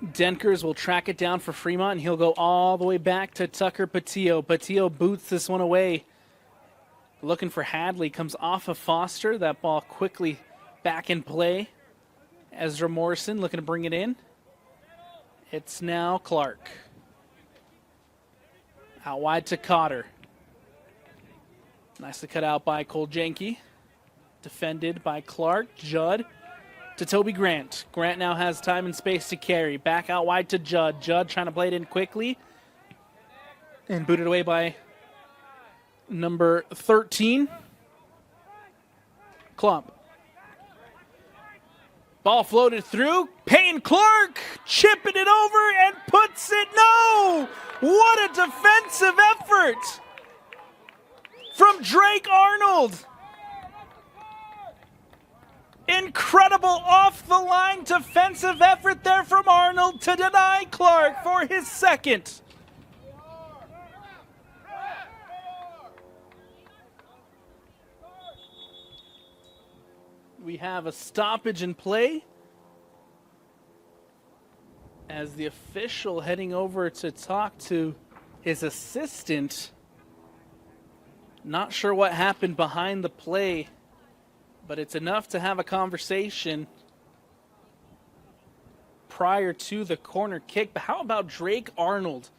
Denkers will track it down for Fremont, and he'll go all the way back to Tucker Patillo. Patillo boots this one away. Looking for Hadley. Comes off of Foster. That ball quickly back in play. Ezra Morrison looking to bring it in. It's now Clark. Out wide to Cotter. Nicely cut out by Cole Janke. Defended by Clark. Judd to Toby Grant. Grant now has time and space to carry. Back out wide to Judd. Judd trying to play it in quickly. And booted away by number 13. Klump. Ball floated through. Payne Clark chipping it over and puts it. No! What a defensive effort from Drake Arnold. Incredible off-the-line defensive effort there from Arnold to deny Clark for his second. We have a stoppage in play as the official heading over to talk to his assistant. Not sure what happened behind the play, but it's enough to have a conversation prior to the corner kick. But how about Drake Arnold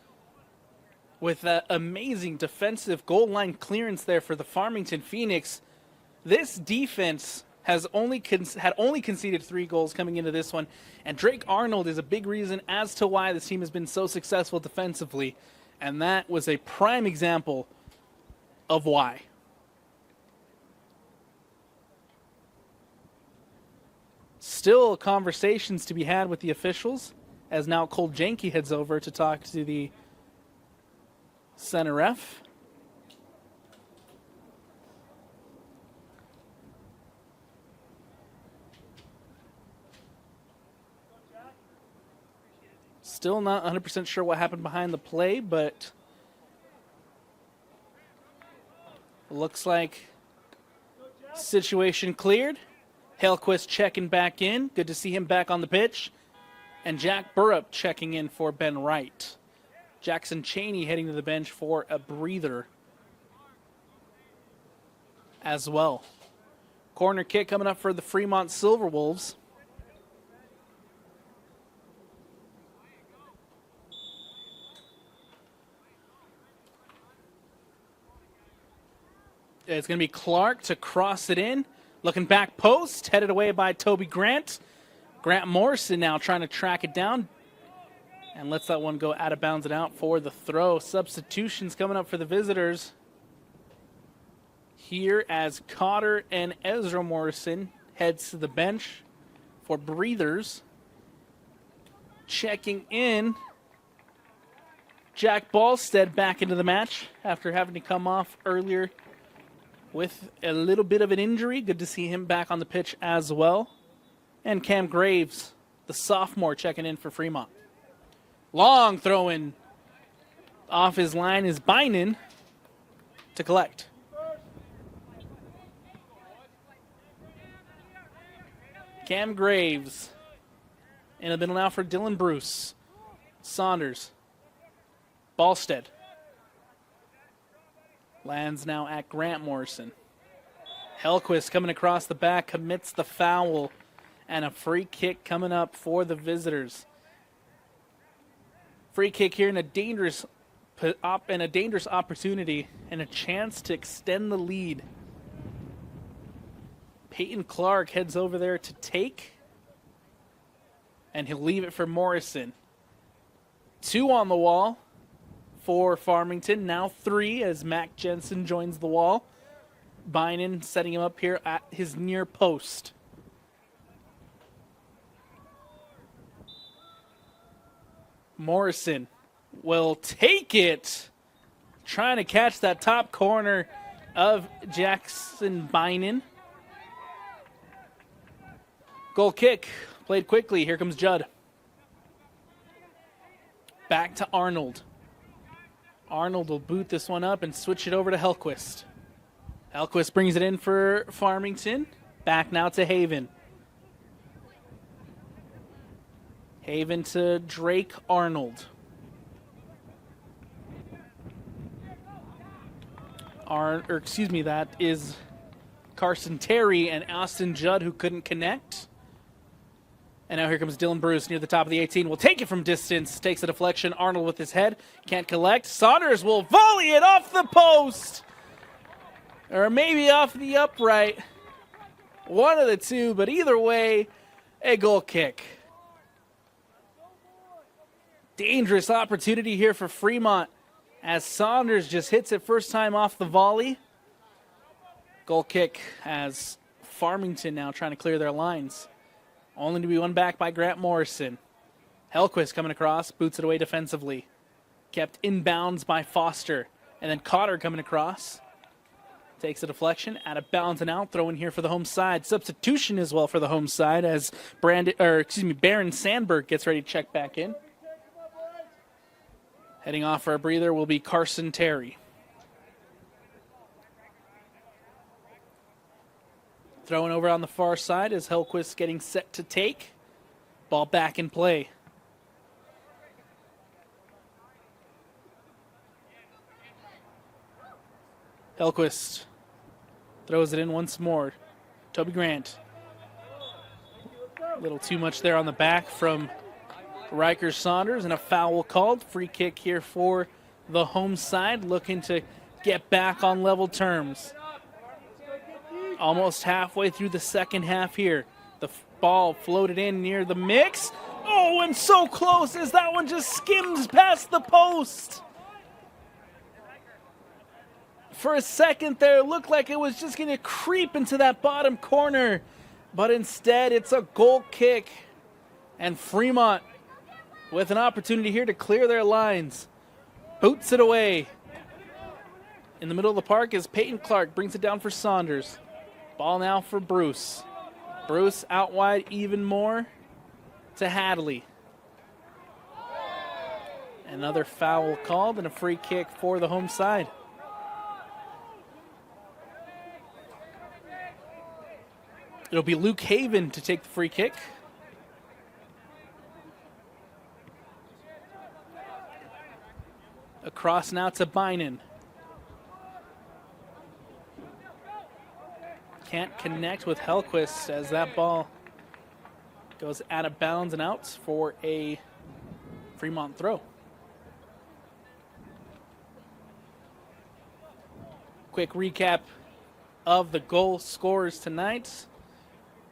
with that amazing defensive goal line clearance there for the Farmington Phoenix? This defense had only conceded 3 goals coming into this one, and Drake Arnold is a big reason as to why this team has been so successful defensively, and that was a prime example of why. Still conversations to be had with the officials, as now Cole Janke heads over to talk to the center ref. Still not 100% sure what happened behind the play, but looks like situation cleared. Hellquist checking back in. Good to see him back on the pitch. And Jack Burrup checking in for Ben Wright. Jackson Cheney heading to the bench for a breather as well. Corner kick coming up for the Fremont Silverwolves. It's going to be Clark to cross it in. Looking back post, headed away by Toby Grant. Grant Morrison now trying to track it down. And lets that one go out of bounds and out for the throw. Substitutions coming up for the visitors here as Cotter and Ezra Morrison heads to the bench for breathers. Checking in, Jack Ballstead back into the match after having to come off earlier with a little bit of an injury. Good to see him back on the pitch as well. And Cam Graves, the sophomore, checking in for Fremont. Long throw in off his line is Bynum to collect. Cam Graves in the middle now for Dylan Bruce. Saunders. Ballstead. Lands now at Grant Morrison. Hellquist coming across the back, commits the foul, and a free kick coming up for the visitors. Free kick here in a dangerous opportunity and a chance to extend the lead. Peyton Clark heads over there to take, and he'll leave it for Morrison. 2 on the wall for Farmington, now 3 as Mac Jensen joins the wall. Bynum setting him up here at his near post. Morrison will take it. Trying to catch that top corner of Jackson Bynum. Goal kick, played quickly. Here comes Judd. Back to Arnold. Arnold will boot this one up and switch it over to Hellquist. Hellquist brings it in for Farmington. Back now to Haven. Haven to Drake Arnold. That is Carson Terry and Austin Judd who couldn't connect. And now here comes Dylan Bruce near the top of the 18. Will take it from distance. Takes a deflection. Arnold with his head. Can't collect. Saunders will volley it off the post. Or maybe off the upright. One of the two, but either way, a goal kick. Dangerous opportunity here for Fremont as Saunders just hits it first time off the volley. Goal kick as Farmington now trying to clear their lines. Only to be won back by Grant Morrison. Hellquist coming across, boots it away defensively. Kept inbounds by Foster. And then Cotter coming across. Takes a deflection, out of bounds and out. Throw in here for the home side. Substitution as well for the home side as Baron Sandberg gets ready to check back in. Heading off for a breather will be Carson Terry. Throwing over on the far side as Hellquist getting set to take. Ball back in play. Hellquist throws it in once more. Toby Grant. A little too much there on the back from Riker Saunders, and a foul called. Free kick here for the home side, looking to get back on level terms. Almost halfway through the second half here. The ball floated in near the mix. Oh, and so close as that one just skims past the post. For a second there, it looked like it was just going to creep into that bottom corner. But instead, it's a goal kick. And Fremont with an opportunity here to clear their lines. Boots it away. In the middle of the park is Peyton Clark. Brings it down for Saunders. Ball now for Bruce. Bruce out wide even more to Hadley. Another foul called and a free kick for the home side. It'll be Luke Haven to take the free kick. Across now to Bynan. Can't connect with Hellquist as that ball goes out of bounds and out for a Fremont throw. Quick recap of the goal scores tonight.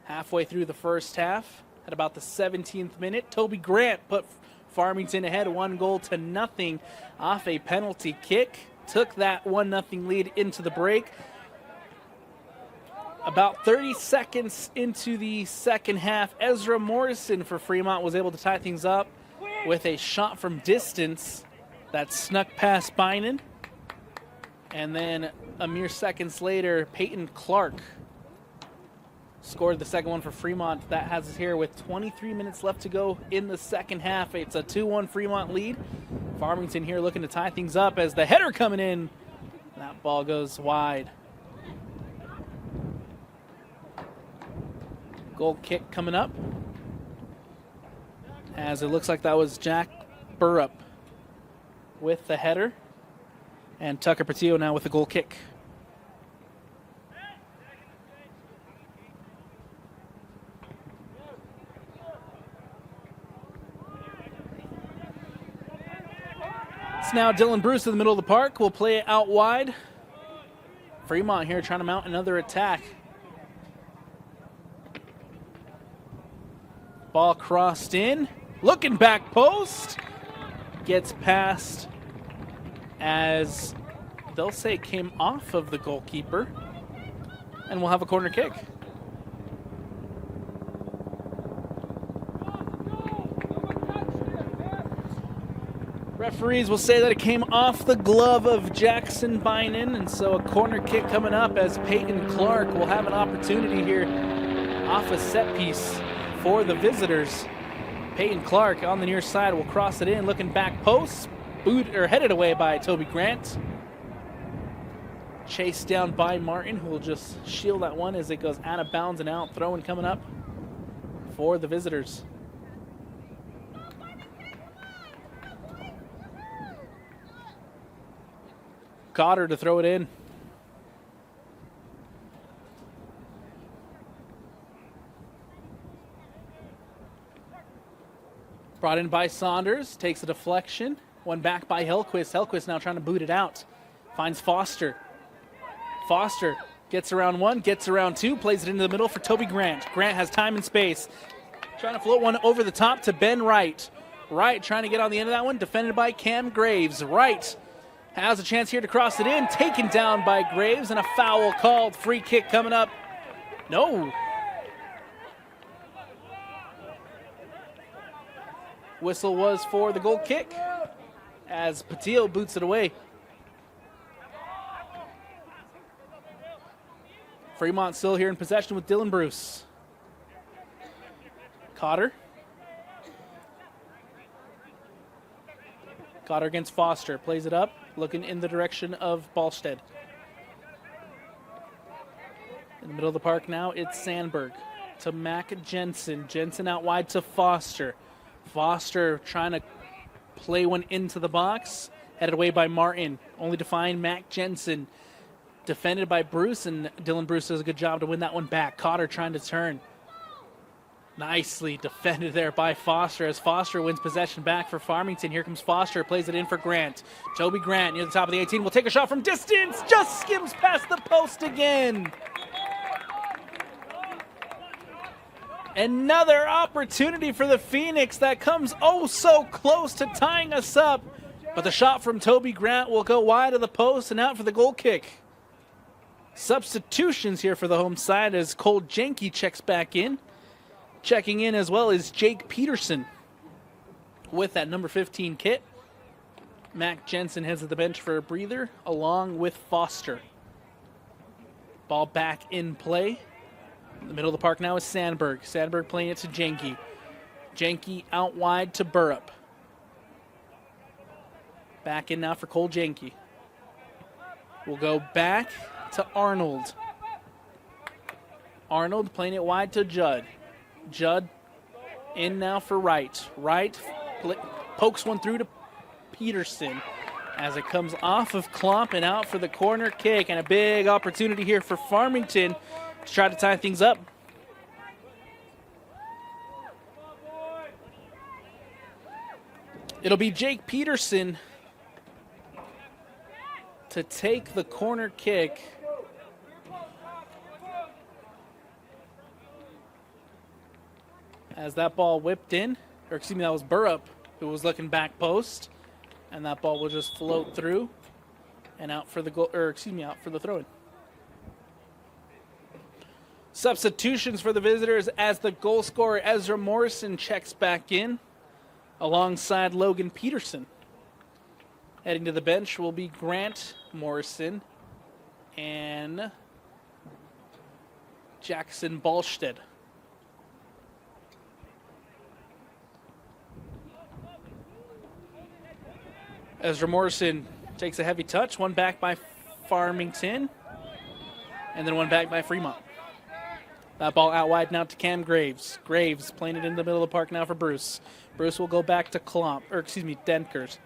Halfway through the first half, at about the 17th minute, Toby Grant put Farmington ahead 1-0 off a penalty kick. Took that 1-0 lead into the break. About 30 seconds into the second half, Ezra Morrison for Fremont was able to tie things up with a shot from distance that snuck past Bynan. And then a mere seconds later, Peyton Clark scored the second one for Fremont. That has us here with 23 minutes left to go in the second half. It's a 2-1 Fremont lead. Farmington here looking to tie things up as the header coming in. That ball goes wide. Goal kick coming up, as it looks like that was Jack Burrup with the header, and Tucker Patillo now with the goal kick. It's now Dylan Bruce in the middle of the park. We'll play it out wide. Fremont here trying to mount another attack. Ball crossed in, looking back post, gets past as they'll say it came off of the goalkeeper, and we'll have a corner kick. Referees will say that it came off the glove of Jackson Bynan, and so a corner kick coming up as Peyton Clark will have an opportunity here off a set piece for the visitors. Peyton Clark on the near side will cross it in, looking back post, headed away by Toby Grant. Chased down by Martin, who will just shield that one as it goes out of bounds and out. Throwing coming up for the visitors. Cotter to throw it in. Brought in by Saunders, takes a deflection. One back by Hellquist. Hellquist now trying to boot it out. Finds Foster. Foster gets around one, gets around two, plays it into the middle for Toby Grant. Grant has time and space. Trying to float one over the top to Ben Wright. Wright trying to get on the end of that one, defended by Cam Graves. Wright has a chance here to cross it in, taken down by Graves, and a foul called. Free kick coming up. No. Whistle was for the goal kick as Patillo boots it away. Fremont still here in possession with Dylan Bruce. Cotter. Cotter against Foster. Plays it up, looking in the direction of Ballstead. In the middle of the park now, it's Sandberg to Mac Jensen. Jensen out wide to Foster. Foster trying to play one into the box. Headed away by Martin. Only to find Mac Jensen. Defended by Bruce, and Dylan Bruce does a good job to win that one back. Cotter trying to turn. Nicely defended there by Foster as Foster wins possession back for Farmington. Here comes Foster, plays it in for Grant. Toby Grant near the top of the 18 will take a shot from distance. Just skims past the post again. Another opportunity for the Phoenix that comes oh so close to tying us up. But the shot from Toby Grant will go wide of the post and out for the goal kick. Substitutions here for the home side as Cole Jenke checks back in. Checking in as well as Jake Peterson with that number 15 kit. Mac Jensen heads to the bench for a breather along with Foster. Ball back in play. In the middle of the park now is Sandberg. Sandberg playing it to Jenke. Jenke out wide to Burrup. Back in now for Cole Janke. We'll go back to Arnold. Arnold playing it wide to Judd. Judd in now for Wright. Wright pokes one through to Peterson as it comes off of Klomp and out for the corner kick. And a big opportunity here for Farmington to try to tie things up. It'll be Jake Peterson to take the corner kick. As that ball whipped in, or excuse me, that was Burrup who was looking back post, and that ball will just float through and out for the goal, or excuse me, out for the throw-in. Substitutions for the visitors as the goal scorer Ezra Morrison checks back in alongside Logan Peterson. Heading to the bench will be Grant Morrison and Jackson Ballstead. Ezra Morrison takes a heavy touch, one back by Farmington, and then one back by Fremont. That ball out wide now to Cam Graves. Graves playing it in the middle of the park now for Bruce. Bruce will go back to Klomp, or excuse me, Denkers.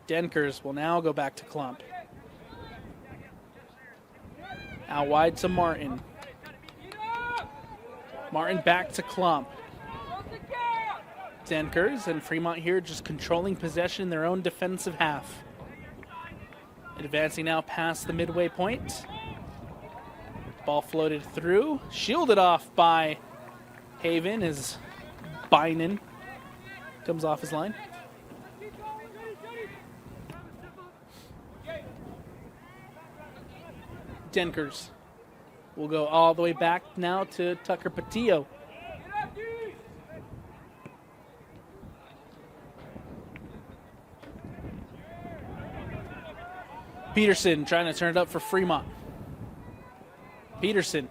Denkers will now go back to Klomp. Out wide to Martin. Martin back to Klomp. Denkers and Fremont here just controlling possession in their own defensive half. Advancing now past the midway point. Ball floated through, shielded off by Haven as Bynum comes off his line. Denkers will go all the way back now to Tucker Patillo. Peterson trying to turn it up for Fremont. Peterson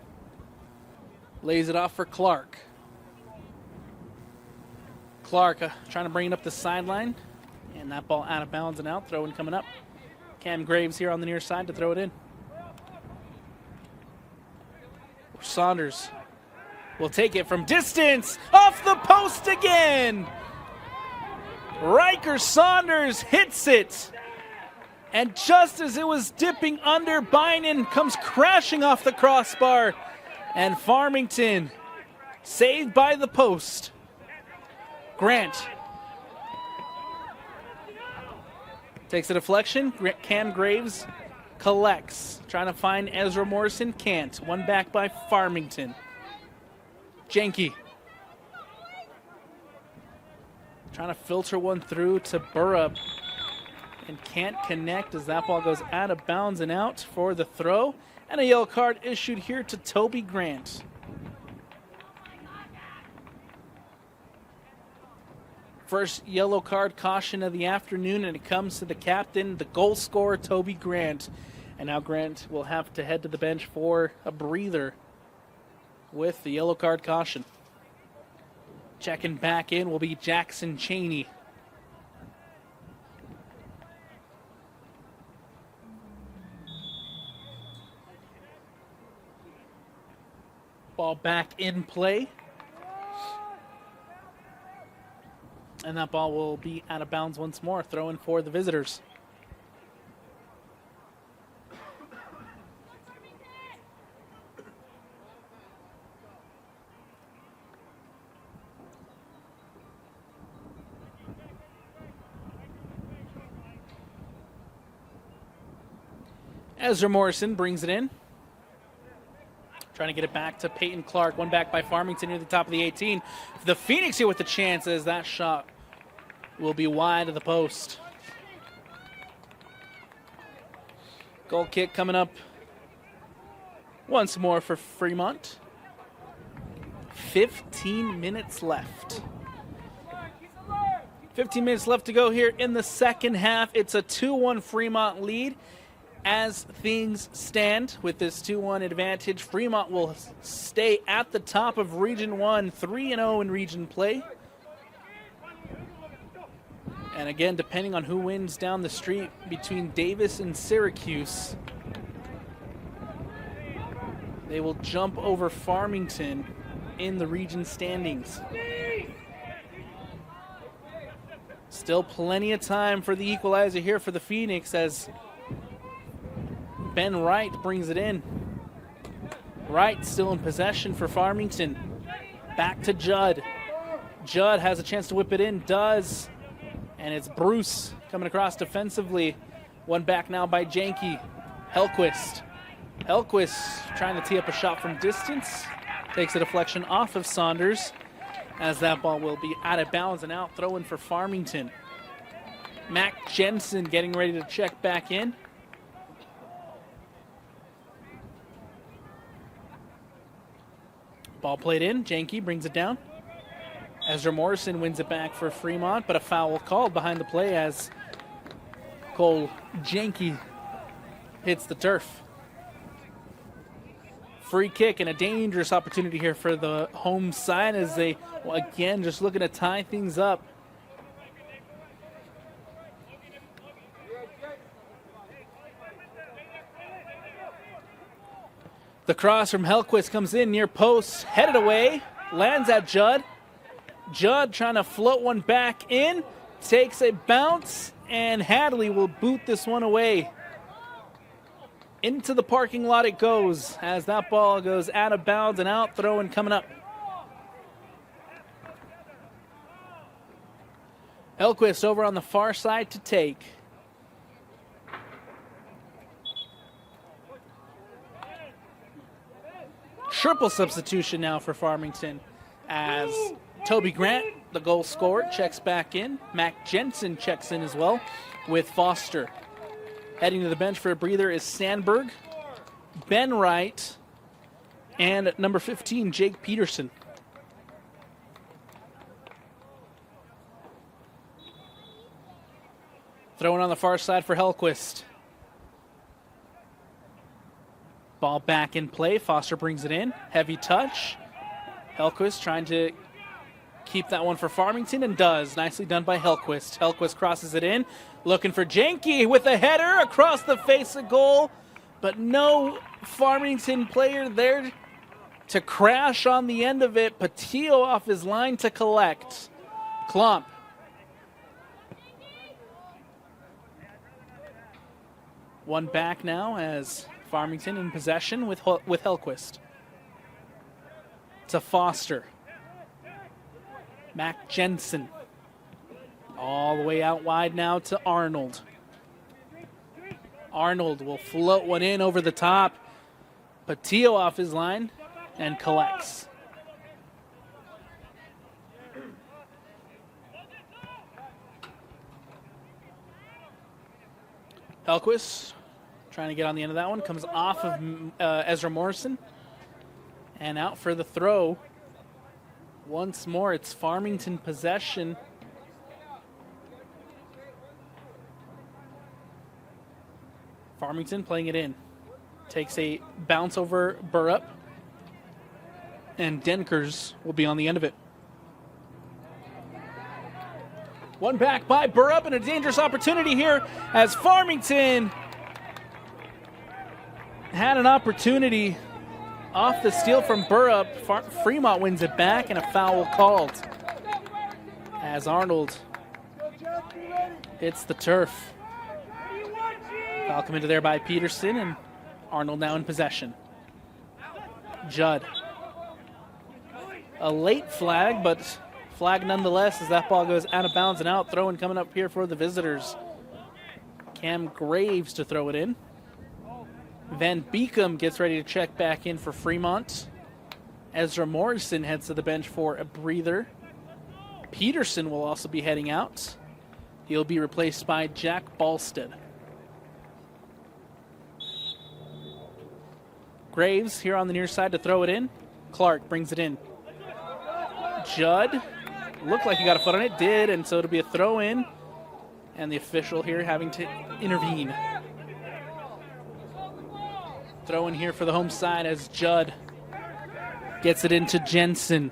lays it off for Clark. Clark trying to bring it up the sideline. And that ball out of bounds and out. Throw in coming up. Cam Graves here on the near side to throw it in. Saunders will take it from distance. Off the post again. Riker Saunders hits it. And just as it was dipping under, Bynum comes crashing off the crossbar. And Farmington saved by the post. Grant takes a deflection. Cam Graves collects. Trying to find Ezra Morrison. Can't. One back by Farmington. Janke. Trying to filter one through to Burrup. And can't connect as that ball goes out of bounds and out for the throw. And a yellow card issued here to Toby Grant. First yellow card caution of the afternoon, and it comes to the captain, the goal scorer, Toby Grant. And now Grant will have to head to the bench for a breather with the yellow card caution. Checking back in will be Jackson Cheney. Ball back in play. And that ball will be out of bounds once more. Throw in for the visitors. Ezra Morrison brings it in. Trying to get it back to Peyton Clark. One back by Farmington near the top of the 18. The Phoenix here with the chances. That shot will be wide of the post. Goal kick coming up once more for Fremont. 15 minutes left. 15 minutes left to go here in the second half. It's a 2-1 Fremont lead. As things stand with this 2-1 advantage, Fremont will stay at the top of Region 1, 3-0 in region play. And again, depending on who wins down the street between Davis and Syracuse, they will jump over Farmington in the region standings. Still plenty of time for the equalizer here for the Phoenix as Ben Wright brings it in. Wright still in possession for Farmington. Back to Judd. Judd has a chance to whip it in, does. And it's Bruce coming across defensively. One back now by Janke. Hellquist. Hellquist trying to tee up a shot from distance. Takes a deflection off of Saunders as that ball will be out of bounds and out. Throw in for Farmington. Mac Jensen getting ready to check back in. Ball played in. Janke brings it down. Ezra Morrison wins it back for Fremont, but a foul called behind the play as Cole Janke hits the turf. Free kick and a dangerous opportunity here for the home side as they, well, again, just looking to tie things up. The cross from Hellquist comes in near post, headed away, lands at Judd. Judd trying to float one back in, takes a bounce, and Hadley will boot this one away. Into the parking lot it goes as that ball goes out of bounds and out. Throw and coming up. Hellquist over on the far side to take. Triple substitution now for Farmington as Toby Grant, the goal scorer, checks back in. Mac Jensen checks in as well with Foster. Heading to the bench for a breather is Sandberg, Ben Wright, and number 15, Jake Peterson. Throwing on the far side for Hellquist. Ball back in play. Foster brings it in. Heavy touch. Hellquist trying to keep that one for Farmington and does. Nicely done by Hellquist. Hellquist crosses it in. Looking for Janke with a header across the face of goal. But no Farmington player there to crash on the end of it. Patillo off his line to collect. Klomp. One back now as Farmington in possession with Hellquist. To Foster. Mac Jensen. All the way out wide now to Arnold. Arnold will float one in over the top. Patillo off his line and collects. Hellquist trying to get on the end of that one. Comes off of Ezra Morrison. And out for the throw. Once more, it's Farmington possession. Farmington playing it in. Takes a bounce over Burrup. And Denkers will be on the end of it. One back by Burrup and a dangerous opportunity here as Farmington had an opportunity off the steal from Burrup. Fremont wins it back and a foul called as Arnold hits the turf. Foul come into there by Peterson and Arnold now in possession. Judd. A late flag, but flag nonetheless as that ball goes out of bounds and out. Throwing coming up here for the visitors. Cam Graves to throw it in. Van Beekum gets ready to check back in for Fremont. Ezra Morrison heads to the bench for a breather. Peterson will also be heading out. He'll be replaced by Jack Balstead. Graves here on the near side to throw it in. Clark brings it in. Judd looked like he got a foot on it, did, and so it'll be a throw in. And the official here having to intervene. Throw in here for the home side as Judd gets it into Jensen.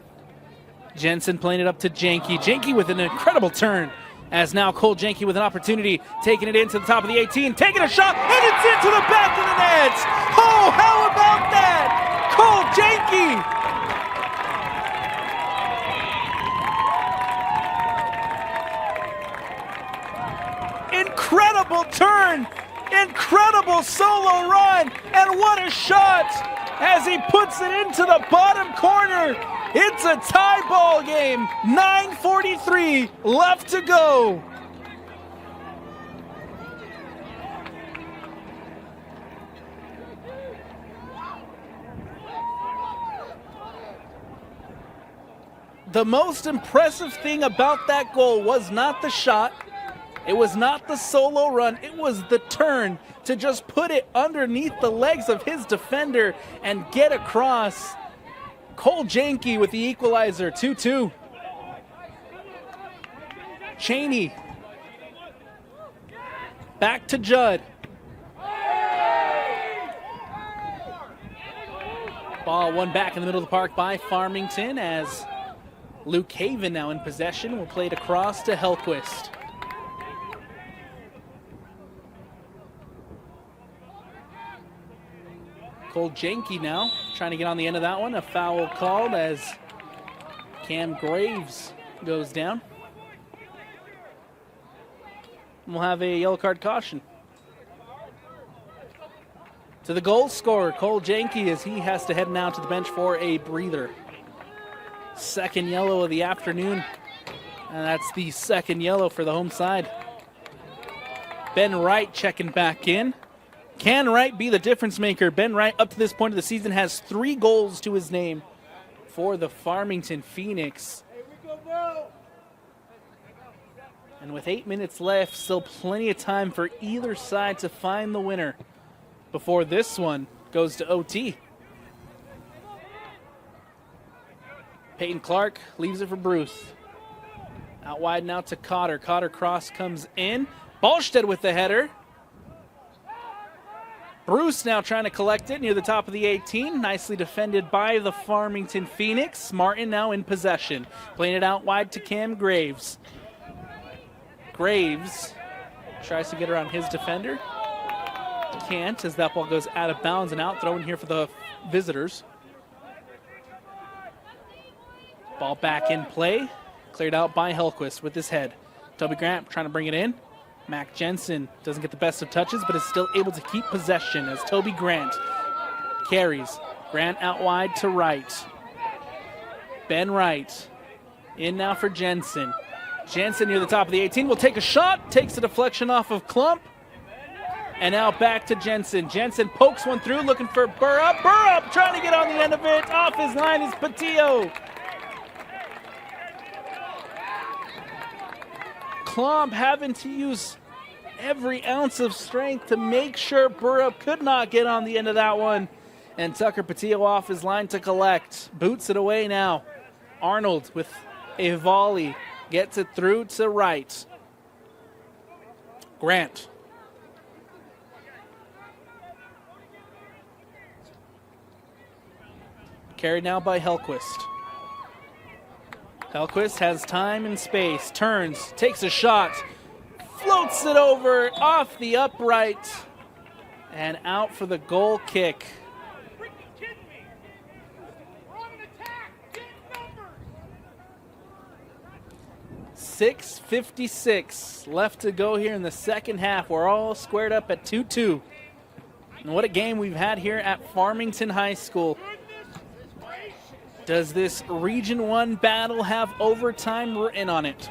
Jensen playing it up to Janke. Janke with an incredible turn As now Cole Jenke with an opportunity, taking it into the top of the 18, taking a shot, and it's into the back of the net. Oh, how about that? Cole Jenke. Incredible turn, incredible solo run, and what a shot as he puts it into the bottom corner. It's a tie ball game, 9:43 left to go. The most impressive thing about that goal was not the shot. It was not the solo run, it was the turn to just put it underneath the legs of his defender and get across. Cole Jenke with the equalizer, 2-2. Cheney. Back to Judd. Ball won back in the middle of the park by Farmington as Luke Haven now in possession will play it across to Hellquist. Cole Jenke now trying to get on the end of that one. A foul called as Cam Graves goes down. We'll have a yellow card caution. To the goal scorer, Cole Jenke, as he has to head now to the bench for a breather. Second yellow of the afternoon. And that's the second yellow for the home side. Ben Wright checking back in. Can Wright be the difference maker? Ben Wright, up to this point of the season, has 3 goals to his name for the Farmington Phoenix. And with 8 minutes left, still plenty of time for either side to find the winner before this one goes to OT. Peyton Clark leaves it for Bruce. Out wide now to Cotter. Cotter cross comes in. Ballstead with the header. Bruce now trying to collect it near the top of the 18. Nicely defended by the Farmington Phoenix. Martin now in possession. Playing it out wide to Cam Graves. Graves tries to get around his defender. Can't, as that ball goes out of bounds and out. Throw in here for the visitors. Ball back in play. Cleared out by Hellquist with his head. Toby Grant trying to bring it in. Mac Jensen doesn't get the best of touches, but is still able to keep possession as Toby Grant carries. Grant out wide to Wright. Ben Wright in now for Jensen. Jensen near the top of the 18 will take a shot, takes a deflection off of Klump, and now back to Jensen. Jensen pokes one through, looking for Burrup. Burrup trying to get on the end of it. Off his line is Patillo. Klump having to use every ounce of strength to make sure Burrup could not get on the end of that one. And Tucker Patillo off his line to collect. Boots it away now. Arnold with a volley. Gets it through to Wright. Grant. Carried now by Hellquist. Hellquist has time and space. Turns, takes a shot. Floats it over off the upright. And out for the goal kick. 6:56 left to go here in the second half. We're all squared up at 2-2. And what a game we've had here at Farmington High School. Does this Region 1 battle have overtime written on it?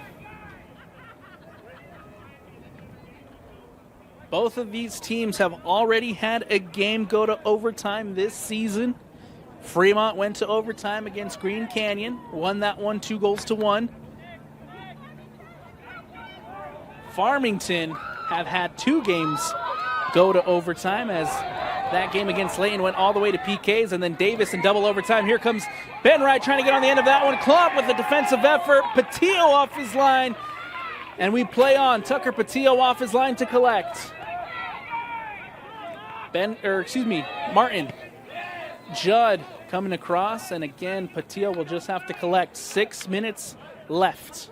Both of these teams have already had a game go to overtime this season. Fremont went to overtime against Green Canyon, won that one 2-1. Farmington have had 2 games go to overtime, as that game against Layton went all the way to PKs, and then Davis in double overtime. Here comes Ben Wright trying to get on the end of that one. Klump with a defensive effort. Patillo off his line, and we play on. Tucker Patillo off his line to collect. Martin. Judd coming across, and again, Patillo will just have to collect. 6 minutes left.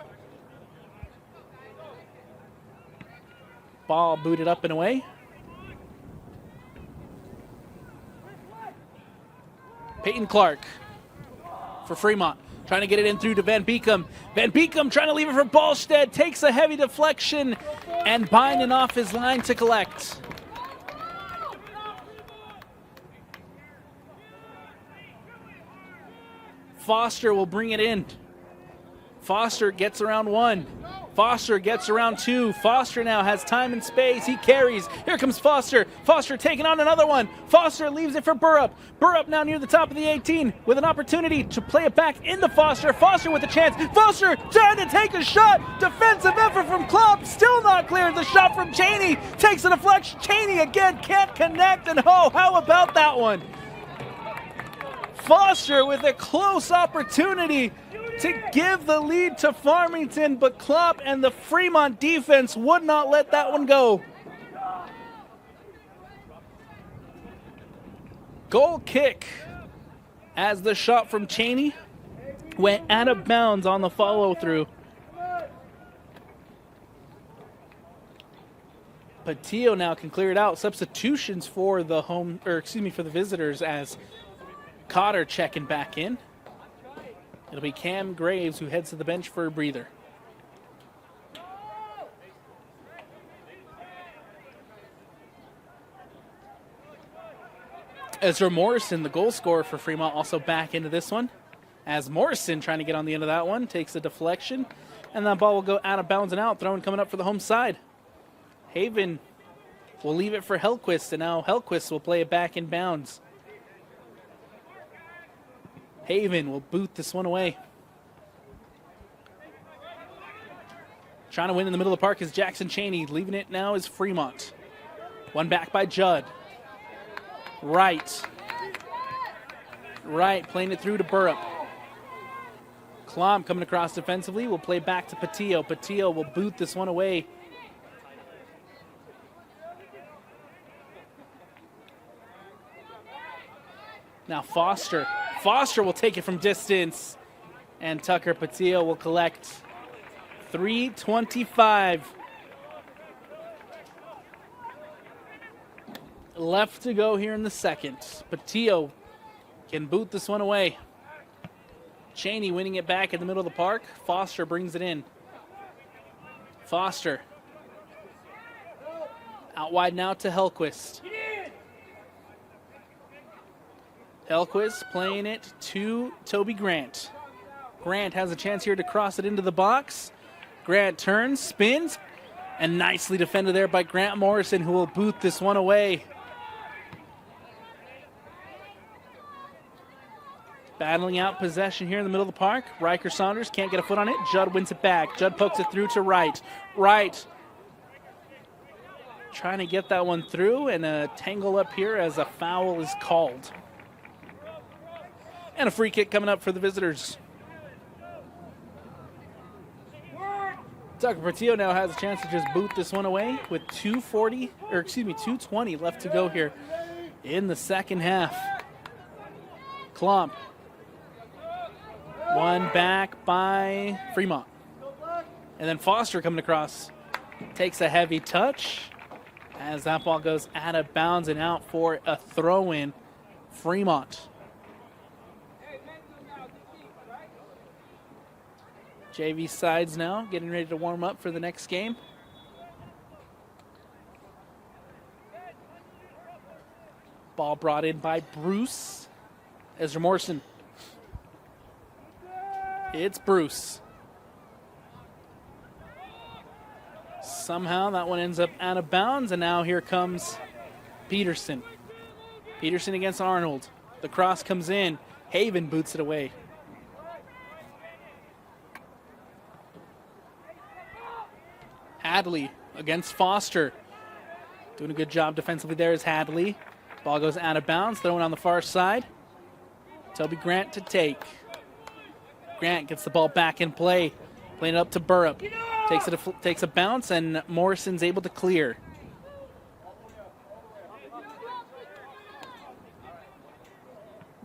Ball booted up and away. Peyton Clark for Fremont. Trying to get it in through to Van Beekum. Van Beekum trying to leave it for Ballstead. Takes a heavy deflection and binding off his line to collect. Foster will bring it in. Foster gets around one. Foster gets around two. Foster now has time and space. He carries. Here comes Foster. Foster taking on another one. Foster leaves it for Burrup. Burrup now near the top of the 18 with an opportunity to play it back into Foster. Foster with a chance. Foster trying to take a shot. Defensive effort from Klopp. Still not cleared. The shot from Cheney. Takes a deflection. Cheney again can't connect. And oh, how about that one? Foster with a close opportunity to give the lead to Farmington, but Klopp and the Fremont defense would not let that one go. Goal kick as the shot from Cheney went out of bounds on the follow-through. Patillo now can clear it out. Substitutions for the for the visitors as Cotter checking back in. It'll be Cam Graves who heads to the bench for a breather. Ezra Morrison, the goal scorer for Fremont, also back into this one. As Morrison trying to get on the end of that one, takes a deflection, and that ball will go out of bounds and out. Throwing coming up for the home side. Haven will leave it for Hellquist, and now Hellquist will play it back in bounds. Haven will boot this one away. Trying to win in the middle of the park is Jackson Cheney. Leaving it now is Fremont. One back by Judd. Right, playing it through to Burrup. Klom coming across defensively. Will play back to Patillo. Patillo will boot this one away. Now Foster. Foster will take it from distance, and Tucker Patillo will collect. 3:25 left to go here in the second. Patillo can boot this one away. Cheney winning it back in the middle of the park. Foster brings it in. Foster out wide now to Hellquist. Hellquist playing it to Toby Grant. Grant has a chance here to cross it into the box. Grant turns, spins, and nicely defended there by Grant Morrison, who will boot this one away. Battling out possession here in the middle of the park. Riker Saunders can't get a foot on it. Judd wins it back. Judd pokes it through to Wright. Wright trying to get that one through, and a tangle up here as a foul is called. And a free kick coming up for the visitors. Tucker Patillo now has a chance to just boot this one away with 2:20 left to go here in the second half. Klomp. One back by Fremont. And then Foster coming across. Takes a heavy touch as that ball goes out of bounds and out for a throw-in. Fremont. JV sides now, getting ready to warm up for the next game. Ball brought in by Bruce. Ezra Morrison. It's Bruce. Somehow that one ends up out of bounds, and now here comes Peterson. Peterson against Arnold. The cross comes in. Haven boots it away. Hadley against Foster. Doing a good job defensively there is Hadley. Ball goes out of bounds, thrown on the far side. Toby Grant to take. Grant gets the ball back in play. Playing it up to Burrup. Takes a bounce, and Morrison's able to clear.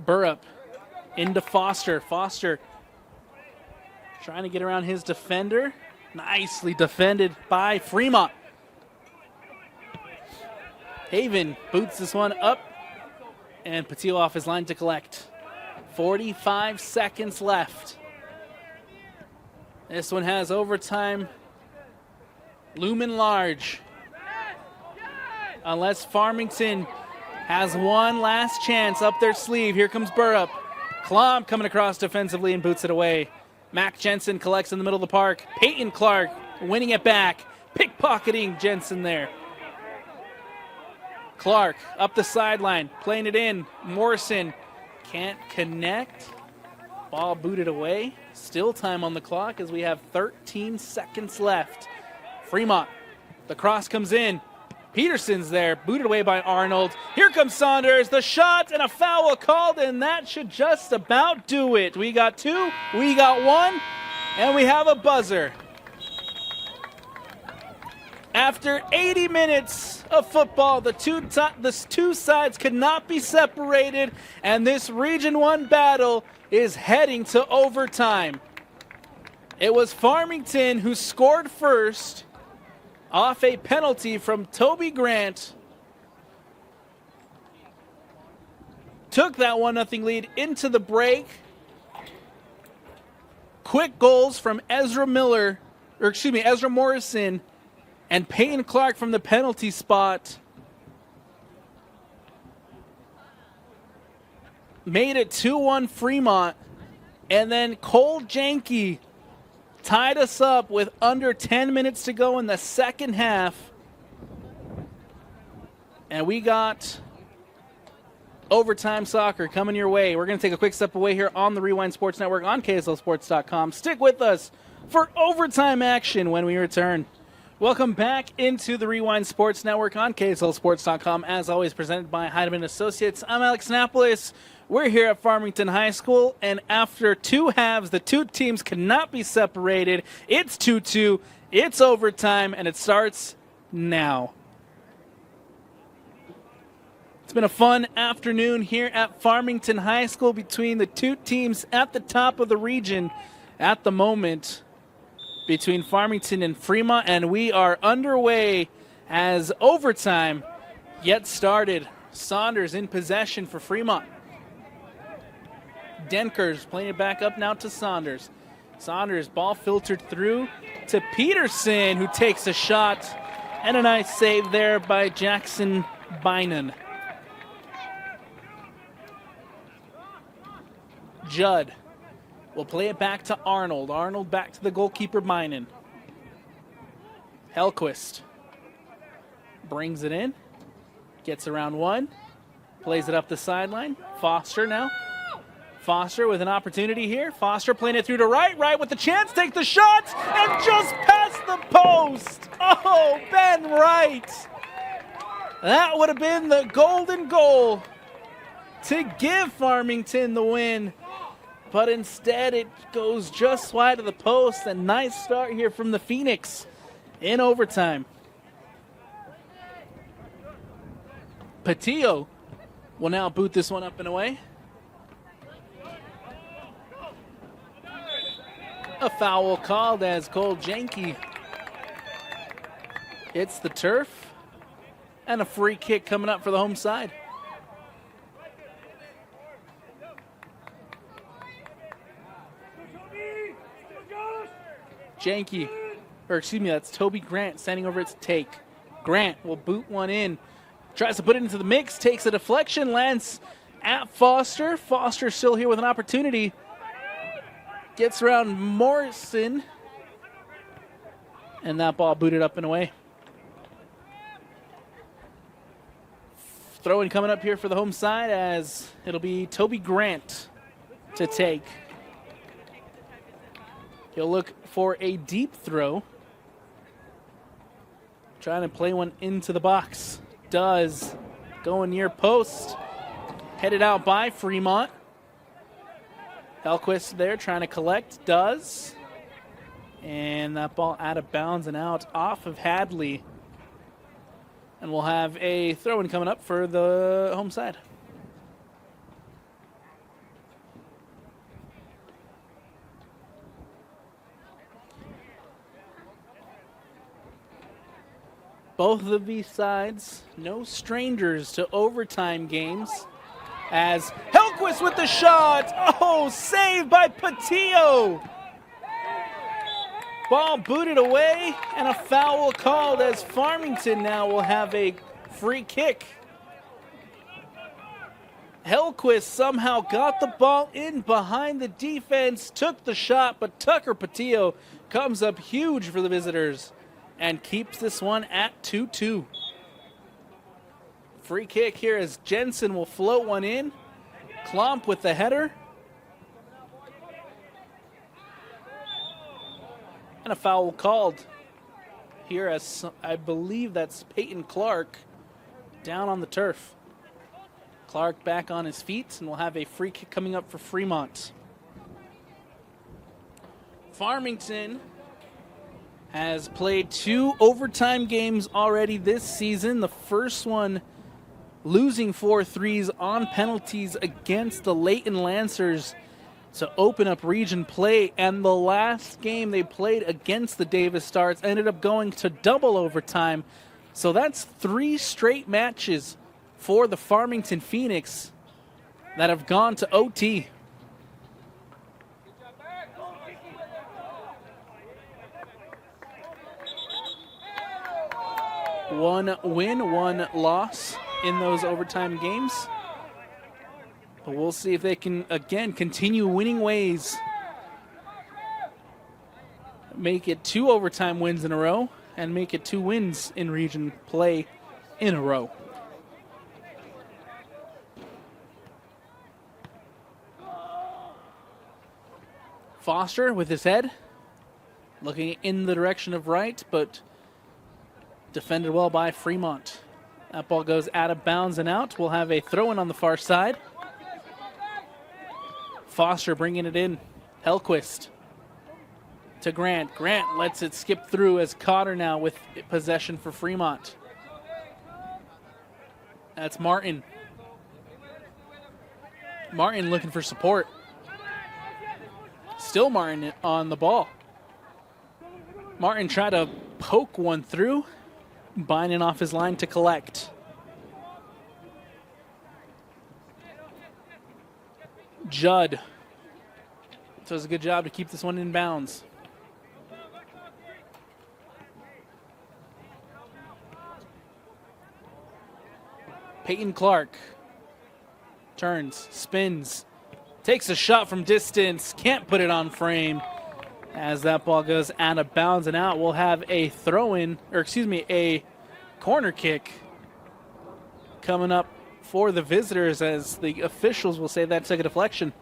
Burrup into Foster. Foster trying to get around his defender. Nicely defended by Fremont. Haven boots this one up, and Patil off his line to collect. 45 seconds left. This one has overtime looming large. Unless Farmington has one last chance up their sleeve. Here comes Burrup. Klomp coming across defensively and boots it away. Mac Jensen collects in the middle of the park. Peyton Clark winning it back. Pickpocketing Jensen there. Clark up the sideline, playing it in. Morrison can't connect. Ball booted away. Still time on the clock as we have 13 seconds left. Fremont, the cross comes in. Peterson's there, booted away by Arnold. Here comes Saunders, the shot, and a foul called, and that should just about do it. We got two, we got one, and we have a buzzer. After 80 minutes of football, the two sides could not be separated, and this Region 1 battle is heading to overtime. It was Farmington who scored first off a penalty from Toby Grant. Took that 1-0 lead into the break. Quick goals from Ezra Morrison and Peyton Clark from the penalty spot made it 2-1 Fremont. And then Cole Janke tied us up with under 10 minutes to go in the second half. And we got overtime soccer coming your way. We're going to take a quick step away here on the Rewind Sports Network on KSLSports.com. Stick with us for overtime action when we return. Welcome back into the Rewind Sports Network on KSLSports.com. As always, presented by Heidemann Associates. I'm Alex Napolis. We're here at Farmington High School, and after two halves, the two teams cannot be separated. It's 2-2, it's overtime, and it starts now. It's been a fun afternoon here at Farmington High School between the two teams at the top of the region at the moment, between Farmington and Fremont, and we are underway as overtime gets started. Saunders in possession for Fremont. Denkers playing it back up now to Saunders. Saunders, ball filtered through to Peterson, who takes a shot. And a nice save there by Jackson Bynon. Judd will play it back to Arnold. Arnold back to the goalkeeper, Bynon. Hellquist brings it in. Gets around one. Plays it up the sideline. Foster now. Foster with an opportunity here. Foster playing it through to right with the chance, take the shot, and just past the post. Oh, Ben Wright. That would have been the golden goal to give Farmington the win. But instead it goes just wide of the post. A nice start here from the Phoenix in overtime. Patillo will now boot this one up and away. A foul called as Cole Janke hits the turf. And a free kick coming up for the home side. Janke, that's Toby Grant standing over its take. Grant will boot one in. Tries to put it into the mix, takes a deflection, lands at Foster. Foster still here with an opportunity. Gets around Morrison. And that ball booted up and away. Throw-in coming up here for the home side as it'll be Toby Grant to take. He'll look for a deep throw. Trying to play one into the box. Does. Going near post. Headed out by Fremont. Hellquist there trying to collect. Does. And that ball out of bounds and out off of Hadley. And we'll have a throw-in coming up for the home side. Both of these sides, no strangers to overtime games. As Helquist with the shot. Oh, saved by Patillo. Ball booted away and a foul called as Farmington now will have a free kick. Helquist somehow got the ball in behind the defense, took the shot, but Tucker Patillo comes up huge for the visitors and keeps this one at 2-2. Free kick here as Jensen will float one in. Klomp with the header. And a foul called here as I believe that's Peyton Clark down on the turf. Clark back on his feet and will have a free kick coming up for Fremont. Farmington has played 2 overtime games already this season. The first one losing 4-3s on penalties against the Layton Lancers to open up region play. And the last game they played against the Davis Stars ended up going to double overtime. So that's 3 straight matches for the Farmington Phoenix that have gone to OT. One win, 1 loss in those overtime games. But we'll see if they can, again, continue winning ways. Make it 2 overtime wins in a row and make it 2 wins in region play in a row. Foster with his head, looking in the direction of right, but defended well by Fremont. That ball goes out of bounds and out. We'll have a throw-in on the far side. Foster bringing it in. Helquist to Grant. Grant lets it skip through as Cotter now with possession for Fremont. That's Martin. Martin looking for support. Still Martin on the ball. Martin tried to poke one through. Binding off his line to collect. Judd does a good job to keep this one in bounds. Peyton Clark turns, spins, takes a shot from distance, can't put it on frame. As that ball goes out of bounds and out, we'll have a throw-in, or excuse me, a corner kick coming up for the visitors as the officials will say that took a deflection.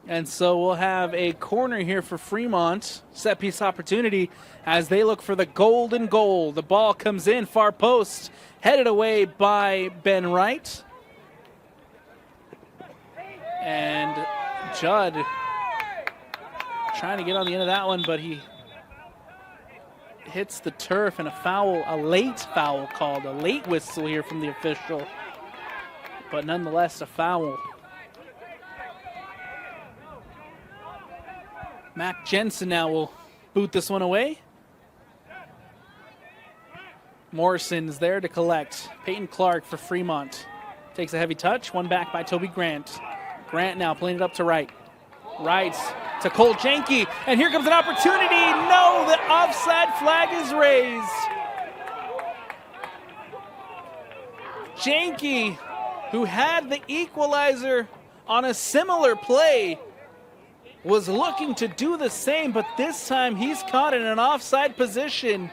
And so we'll have a corner here for Fremont, set piece opportunity as they look for the golden goal. The ball comes in, far post, headed away by Ben Wright. And Judd trying to get on the end of that one, but he hits the turf and a foul, a late foul called, a late whistle here from the official. But nonetheless, a foul. Mac Jensen now will boot this one away. Morrison's there to collect. Peyton Clark for Fremont. Takes a heavy touch. One back by Toby Grant. Grant now playing it up to Wright. Wright to Cole Janke. And here comes an opportunity. No, the offside flag is raised. Janke, who had the equalizer on a similar play, was looking to do the same, but this time he's caught in an offside position.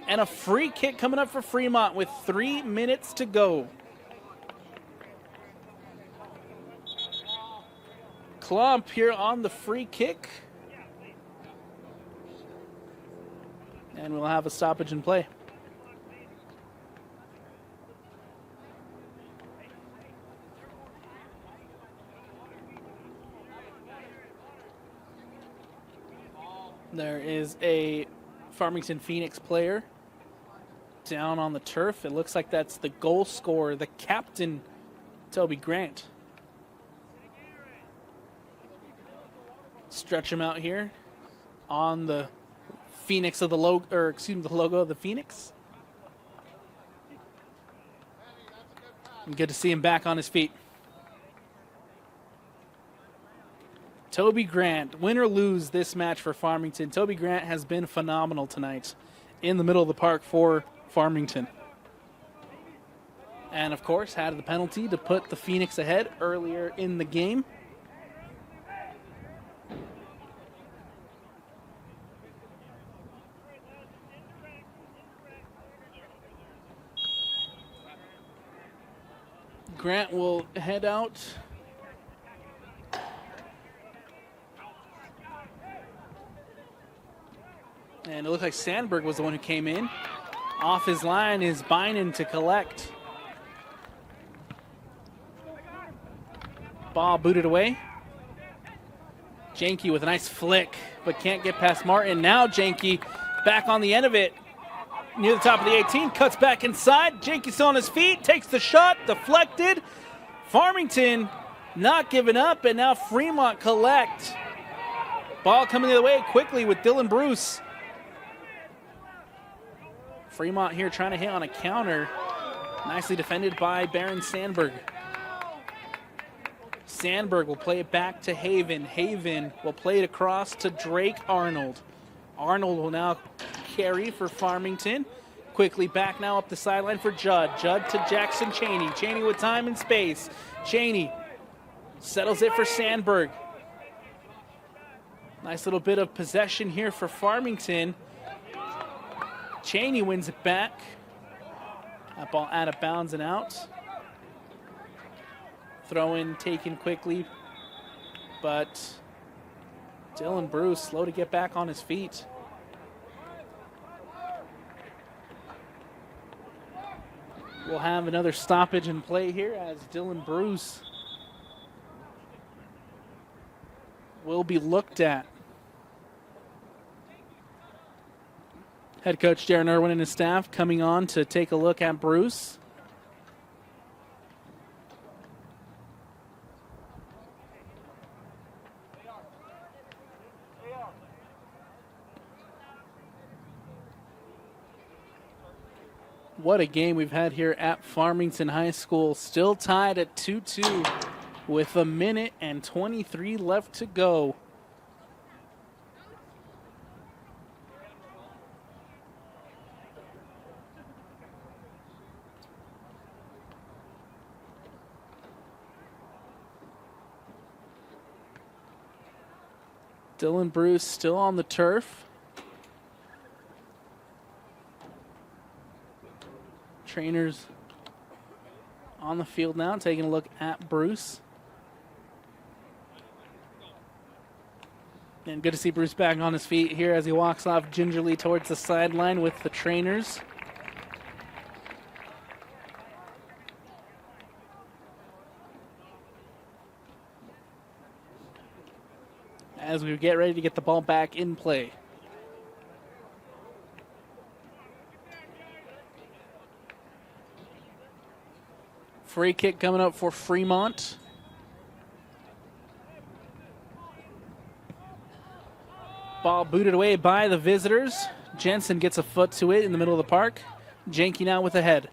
And a free kick coming up for Fremont with 3 minutes to go. Klomp here on the free kick. And we'll have a stoppage in play. There is a Farmington Phoenix player down on the turf. It looks like that's the goal scorer, the captain, Toby Grant. Stretch him out here on the Phoenix of the logo, or excuse me, the logo of the Phoenix. And good to see him back on his feet. Toby Grant, win or lose this match for Farmington, Toby Grant has been phenomenal tonight in the middle of the park for Farmington. And of course, had the penalty to put the Phoenix ahead earlier in the game. Grant will head out. And it looked like Sandberg was the one who came in. Off his line is Bynum to collect. Ball booted away. Janke with a nice flick, but can't get past Martin. Now Janke back on the end of it. Near the top of the 18, cuts back inside. Janke still on his feet, takes the shot, deflected. Farmington not giving up, and now Fremont collect. Ball coming the other way quickly with Dylan Bruce. Fremont here trying to hit on a counter. Nicely defended by Baron Sandberg. Sandberg will play it back to Haven. Haven will play it across to Drake Arnold. Arnold will now carry for Farmington. Quickly back now up the sideline for Judd. Judd to Jackson Cheney. Cheney with time and space. Cheney settles it for Sandberg. Nice little bit of possession here for Farmington. Cheney wins it back. That ball out of bounds and out. Throw in taken quickly, but Dylan Bruce slow to get back on his feet. We'll have another stoppage in play here as Dylan Bruce will be looked at. Head coach Darren Irwin and his staff coming on to take a look at Bruce. What a game we've had here at Farmington High School. Still tied at 2-2 with 1 minute and 23 left to go. Dylan Bruce still on the turf. Trainers on the field now, taking a look at Bruce. And good to see Bruce back on his feet here as he walks off gingerly towards the sideline with the trainers. As we get ready to get the ball back in play. Free kick coming up for Fremont. Ball booted away by the visitors. Jensen gets a foot to it in the middle of the park. Janke now with the head.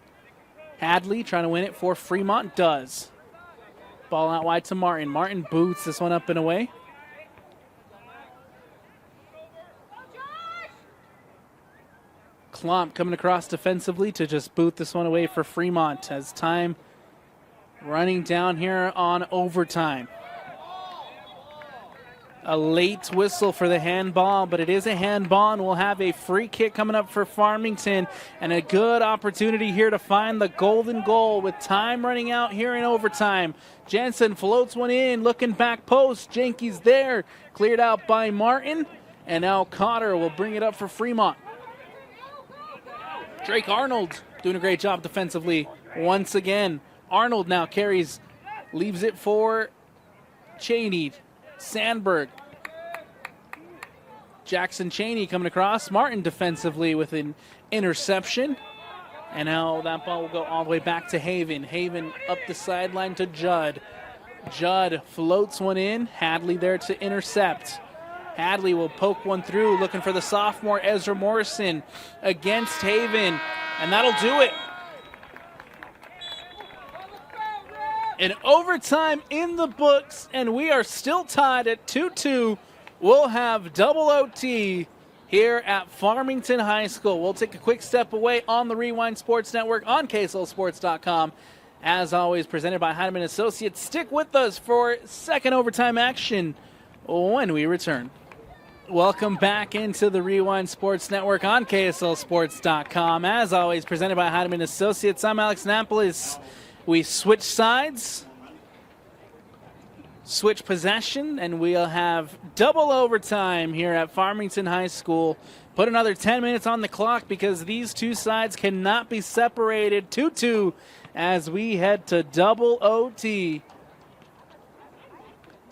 Hadley trying to win it for Fremont. Does. Ball out wide to Martin. Martin boots this one up and away. Klomp coming across defensively to just boot this one away for Fremont as time running down here on overtime. A late whistle for the handball, but it is a handball, and we'll have a free kick coming up for Farmington, and a good opportunity here to find the golden goal with time running out here in overtime. Jensen floats one in, looking back post. Janke's there, cleared out by Martin, and now Cotter will bring it up for Fremont. Drake Arnold doing a great job defensively once again. Arnold now carries, leaves it for Cheney. Sandberg. Jackson Cheney coming across. Martin defensively with an interception. And now that ball will go all the way back to Haven. Haven up the sideline to Judd. Judd floats one in. Hadley there to intercept. Hadley will poke one through, looking for the sophomore Ezra Morrison against Haven, and that'll do it. An overtime in the books, and we are still tied at 2-2. We'll have double OT here at Farmington High School. We'll take a quick step away on the Rewind Sports Network on KSLSports.com. As always, presented by Heinemann Associates. Stick with us for second overtime action when we return. Welcome back into the Rewind Sports Network on KSLSports.com. As always, presented by Heinemann Associates. I'm Alex Napolis. We switch sides, switch possession, and we'll have double overtime here at Farmington High School. Put another 10 minutes on the clock because these two sides cannot be separated. 2-2 as we head to double OT.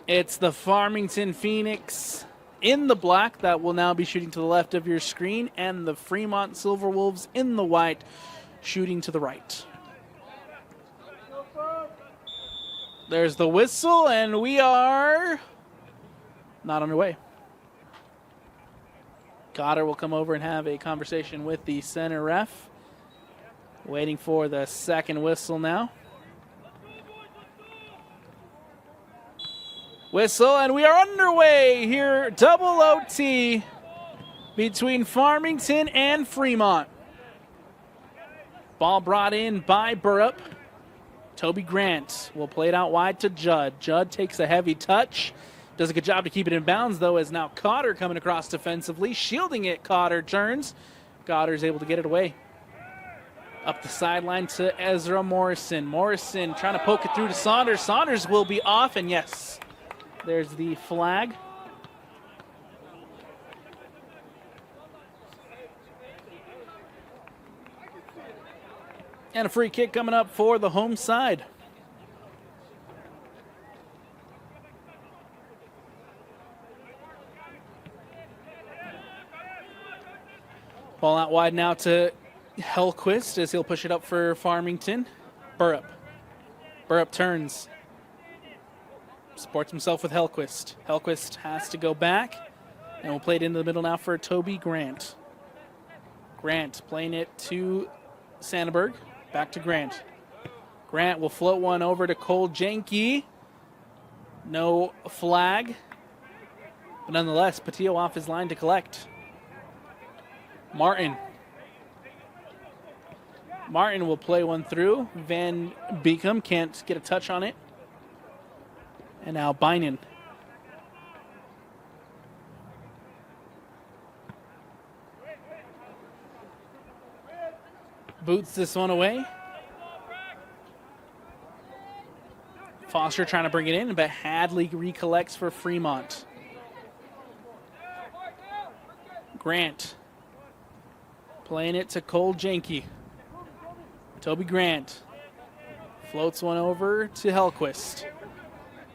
It's the Farmington Phoenix in the black that will now be shooting to the left of your screen, and the Fremont Silverwolves in the white shooting to the right. There's the whistle, and we are not underway. Cotter will come over and have a conversation with the center ref. Waiting for the second whistle now. Whistle, and we are underway here. Double OT between Farmington and Fremont. Ball brought in by Burrup. Toby Grant will play it out wide to Judd. Judd takes a heavy touch. Does a good job to keep it in bounds, though, as now Cotter coming across defensively. Shielding it, Cotter turns. Cotter's able to get it away. Up the sideline to Ezra Morrison. Morrison trying to poke it through to Saunders. Saunders will be off, and yes, there's the flag. And a free kick coming up for the home side. Ball out wide now to Hellquist as he'll push it up for Farmington. Burrup. Burrup turns. Supports himself with Hellquist. Hellquist has to go back. And we'll play it into the middle now for Toby Grant. Grant playing it to Sandberg. Back to Grant. Grant will float one over to Cole Jenke. No flag. But nonetheless, Patillo off his line to collect. Martin. Martin will play one through. Van Beekham can't get a touch on it. And now Bynan. Boots this one away. Foster trying to bring it in, but Hadley recollects for Fremont. Grant playing it to Cole Jenke. Toby Grant floats one over to Hellquist.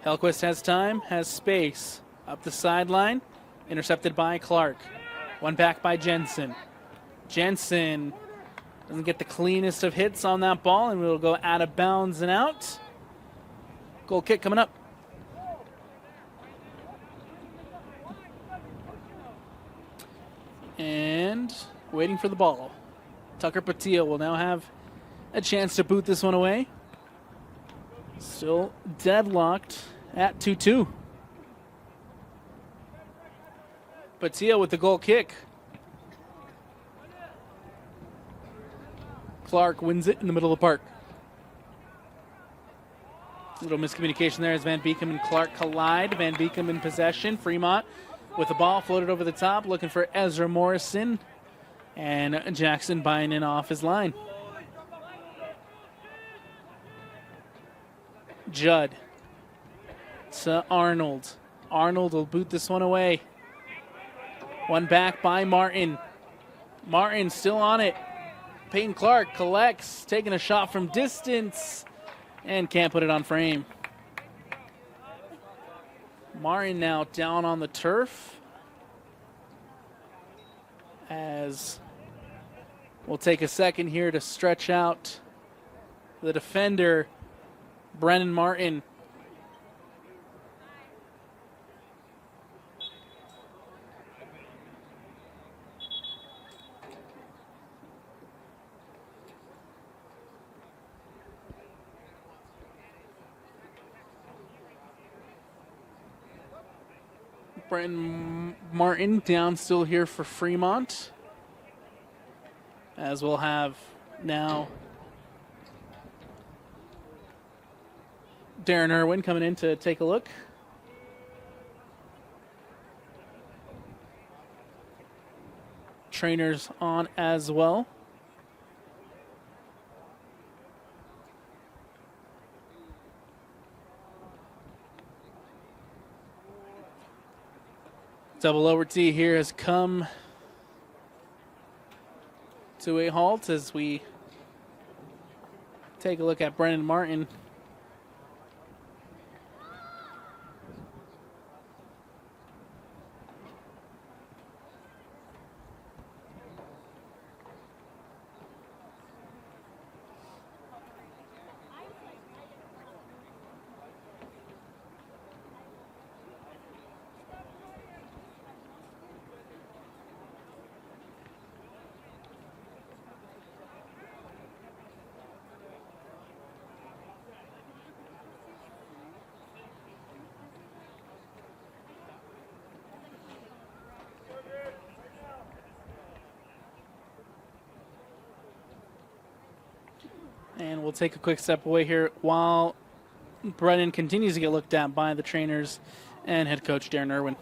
Hellquist has time, has space. Up the sideline, intercepted by Clark. One back by Jensen. Jensen doesn't get the cleanest of hits on that ball, and we'll go out of bounds and out. Goal kick coming up. And waiting for the ball. Tucker Patillo will now have a chance to boot this one away. Still deadlocked at 2-2. Patillo with the goal kick. Clark wins it in the middle of the park. A little miscommunication there as Van Beekham and Clark collide. Van Beekham in possession. Fremont with the ball floated over the top, looking for Ezra Morrison. And Jackson Bynan off his line. Judd to Arnold. Arnold will boot this one away. One back by Martin. Martin still on it. Peyton Clark collects, taking a shot from distance, and can't put it on frame. Martin now down on the turf. As we'll take a second here to stretch out the defender, Brennan Martin. Brenton Martin down still here for Fremont. As we'll have now Darren Irwin coming in to take a look. Trainers on as well. Double over T here has come to a halt as we take a look at Brendan Martin. And we'll take a quick step away here while Brennan continues to get looked at by the trainers and head coach Darren Irwin.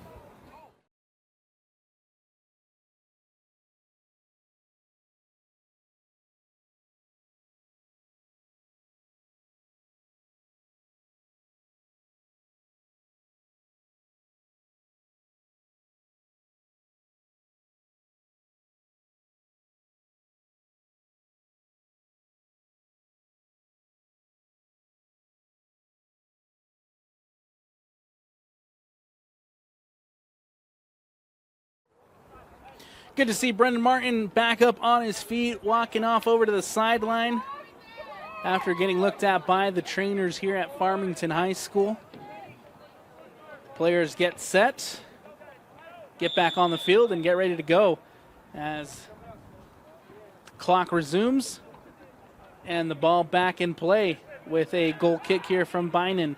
Good to see Brendan Martin back up on his feet, walking off over to the sideline after getting looked at by the trainers here at Farmington High School. Players get set, get back on the field, and get ready to go as the clock resumes and the ball back in play with a goal kick here from Bynan.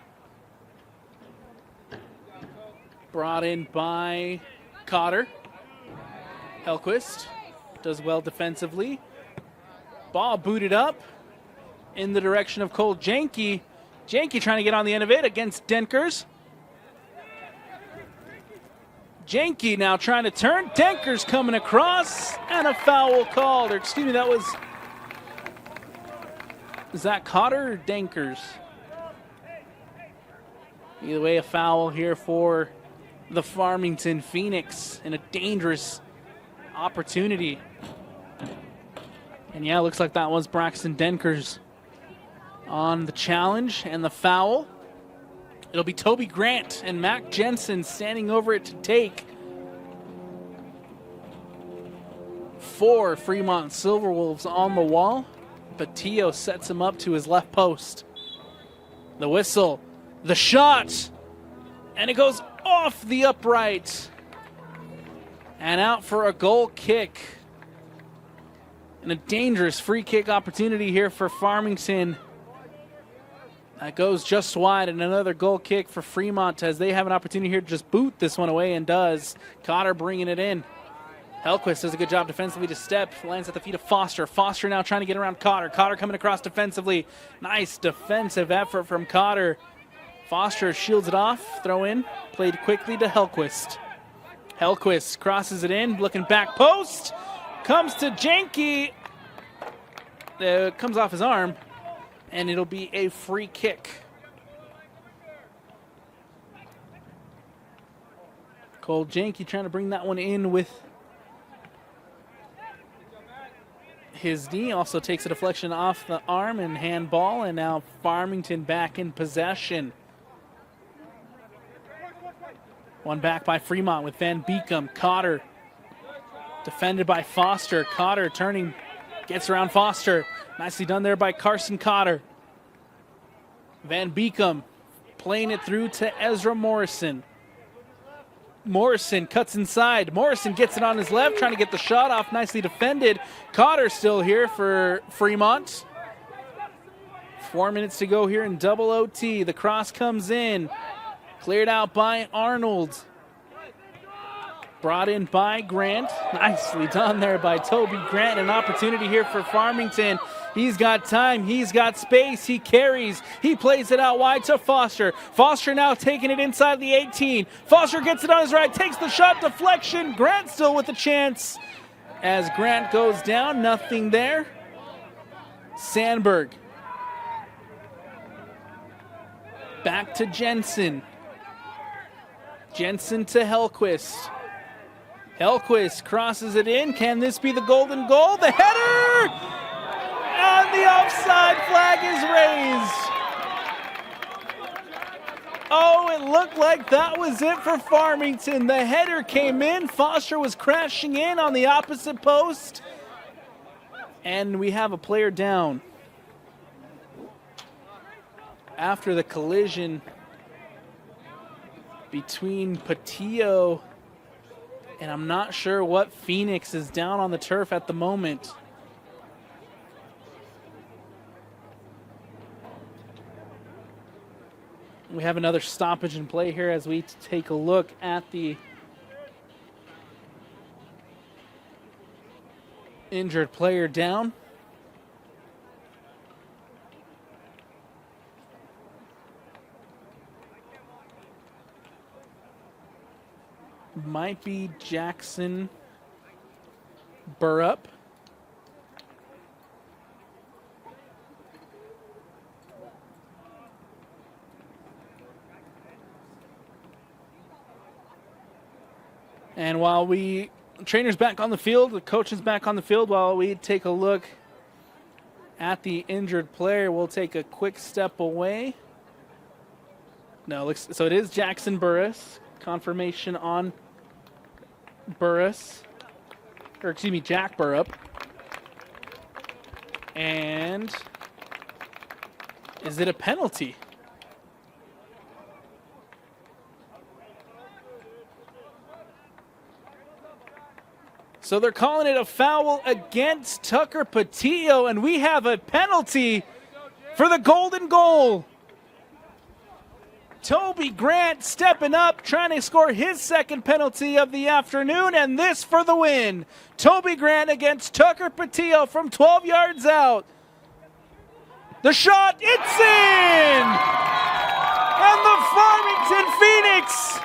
Brought in by Cotter. Hellquist does well defensively. Ball booted up in the direction of Cole Janke. Janke trying to get on the end of it against Denkers. Janke now trying to turn. Denkers coming across and a foul called. Or excuse me, that was... Is that Cotter or Denkers? Either way, a foul here for the Farmington Phoenix in a dangerous opportunity. And yeah, looks like that was Braxton Denkers on the challenge and the foul. It'll be Toby Grant and Mac Jensen standing over it to take for Fremont Silverwolves on the wall. Batillo sets him up to his left post. The whistle, the shot, and it goes off the upright and out for a goal kick. And a dangerous free kick opportunity here for Farmington. That goes just wide, and another goal kick for Fremont as they have an opportunity here to just boot this one away, and does. Cotter bringing it in. Hellquist does a good job defensively to step, lands at the feet of Foster. Foster now trying to get around Cotter. Cotter coming across defensively. Nice defensive effort from Cotter. Foster shields it off, throw in, played quickly to Hellquist. Hellquist crosses it in, looking back post, comes to Janke, comes off his arm, and it'll be a free kick. Cole Janke trying to bring that one in with his knee, also takes a deflection off the arm and handball, and now Farmington back in possession. One back by Fremont with Van Beekum. Cotter defended by Foster. Cotter turning, gets around Foster. Nicely done there by Carson Cotter. Van Beekum playing it through to Ezra Morrison. Morrison cuts inside. Morrison gets it on his left, trying to get the shot off. Nicely defended. Cotter still here for Fremont. 4 minutes to go here in double OT. The cross comes in. Cleared out by Arnold. Brought in by Grant. Nicely done there by Toby Grant. An opportunity here for Farmington. He's got time. He's got space. He carries. He plays it out wide to Foster. Foster now taking it inside the 18. Foster gets it on his right. Takes the shot. Deflection. Grant still with the chance. As Grant goes down, nothing there. Sandberg. Back to Jensen. Jensen to Hellquist. Hellquist crosses it in. Can this be the golden goal? The header! And the offside flag is raised. Oh, it looked like that was it for Farmington. The header came in. Foster was crashing in on the opposite post. And we have a player down. After the collision between Patillo and I'm not sure what Phoenix is down on the turf at the moment. We have another stoppage in play here as we take a look at the injured player down. Might be Jackson Burrup. And while trainer's back on the field, the coach is back on the field, while we take a look at the injured player, we'll take a quick step away. No, so it is Jackson Burris. Confirmation on Burris, or excuse me, Jack Burrup. And is it a penalty? So they're calling it a foul against Tucker Patillo, and we have a penalty for the golden goal. Toby Grant stepping up, trying to score his second penalty of the afternoon, and this for the win. Toby Grant against Tucker Patillo from 12 yards out. The shot, it's in! And the Farmington Phoenix,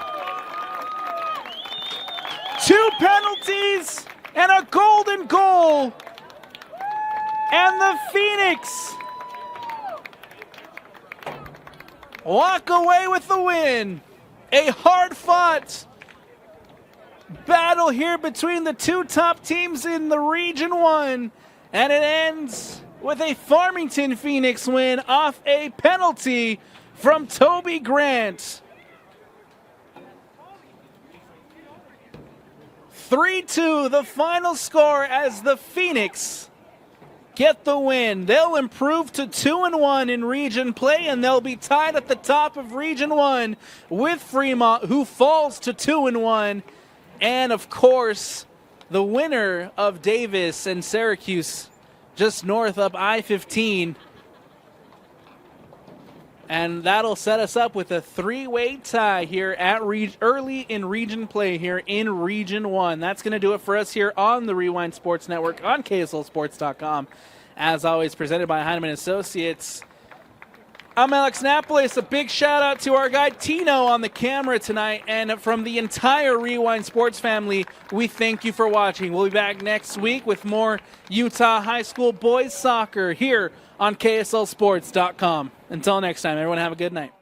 2 penalties and a golden goal. And the Phoenix walk away with the win. A hard-fought battle here between the 2 top teams in the Region 1. And it ends with a Farmington Phoenix win off a penalty from Toby Grant. 3-2, the final score as the Phoenix get the win. They'll improve to 2-1 in region play, and they'll be tied at the top of Region 1 with Fremont, who falls to 2-1. And, of course, the winner of Davis and Syracuse, just north up I-15. And that'll set us up with a 3-way tie here at early in region play here in Region 1. That's going to do it for us here on the Rewind Sports Network on KSLSports.com. As always, presented by Heinemann Associates. I'm Alex Napolis. A big shout out to our guy Tino on the camera tonight. And from the entire Rewind Sports family, we thank you for watching. We'll be back next week with more Utah High School boys soccer here on KSLSports.com. Until next time, everyone have a good night.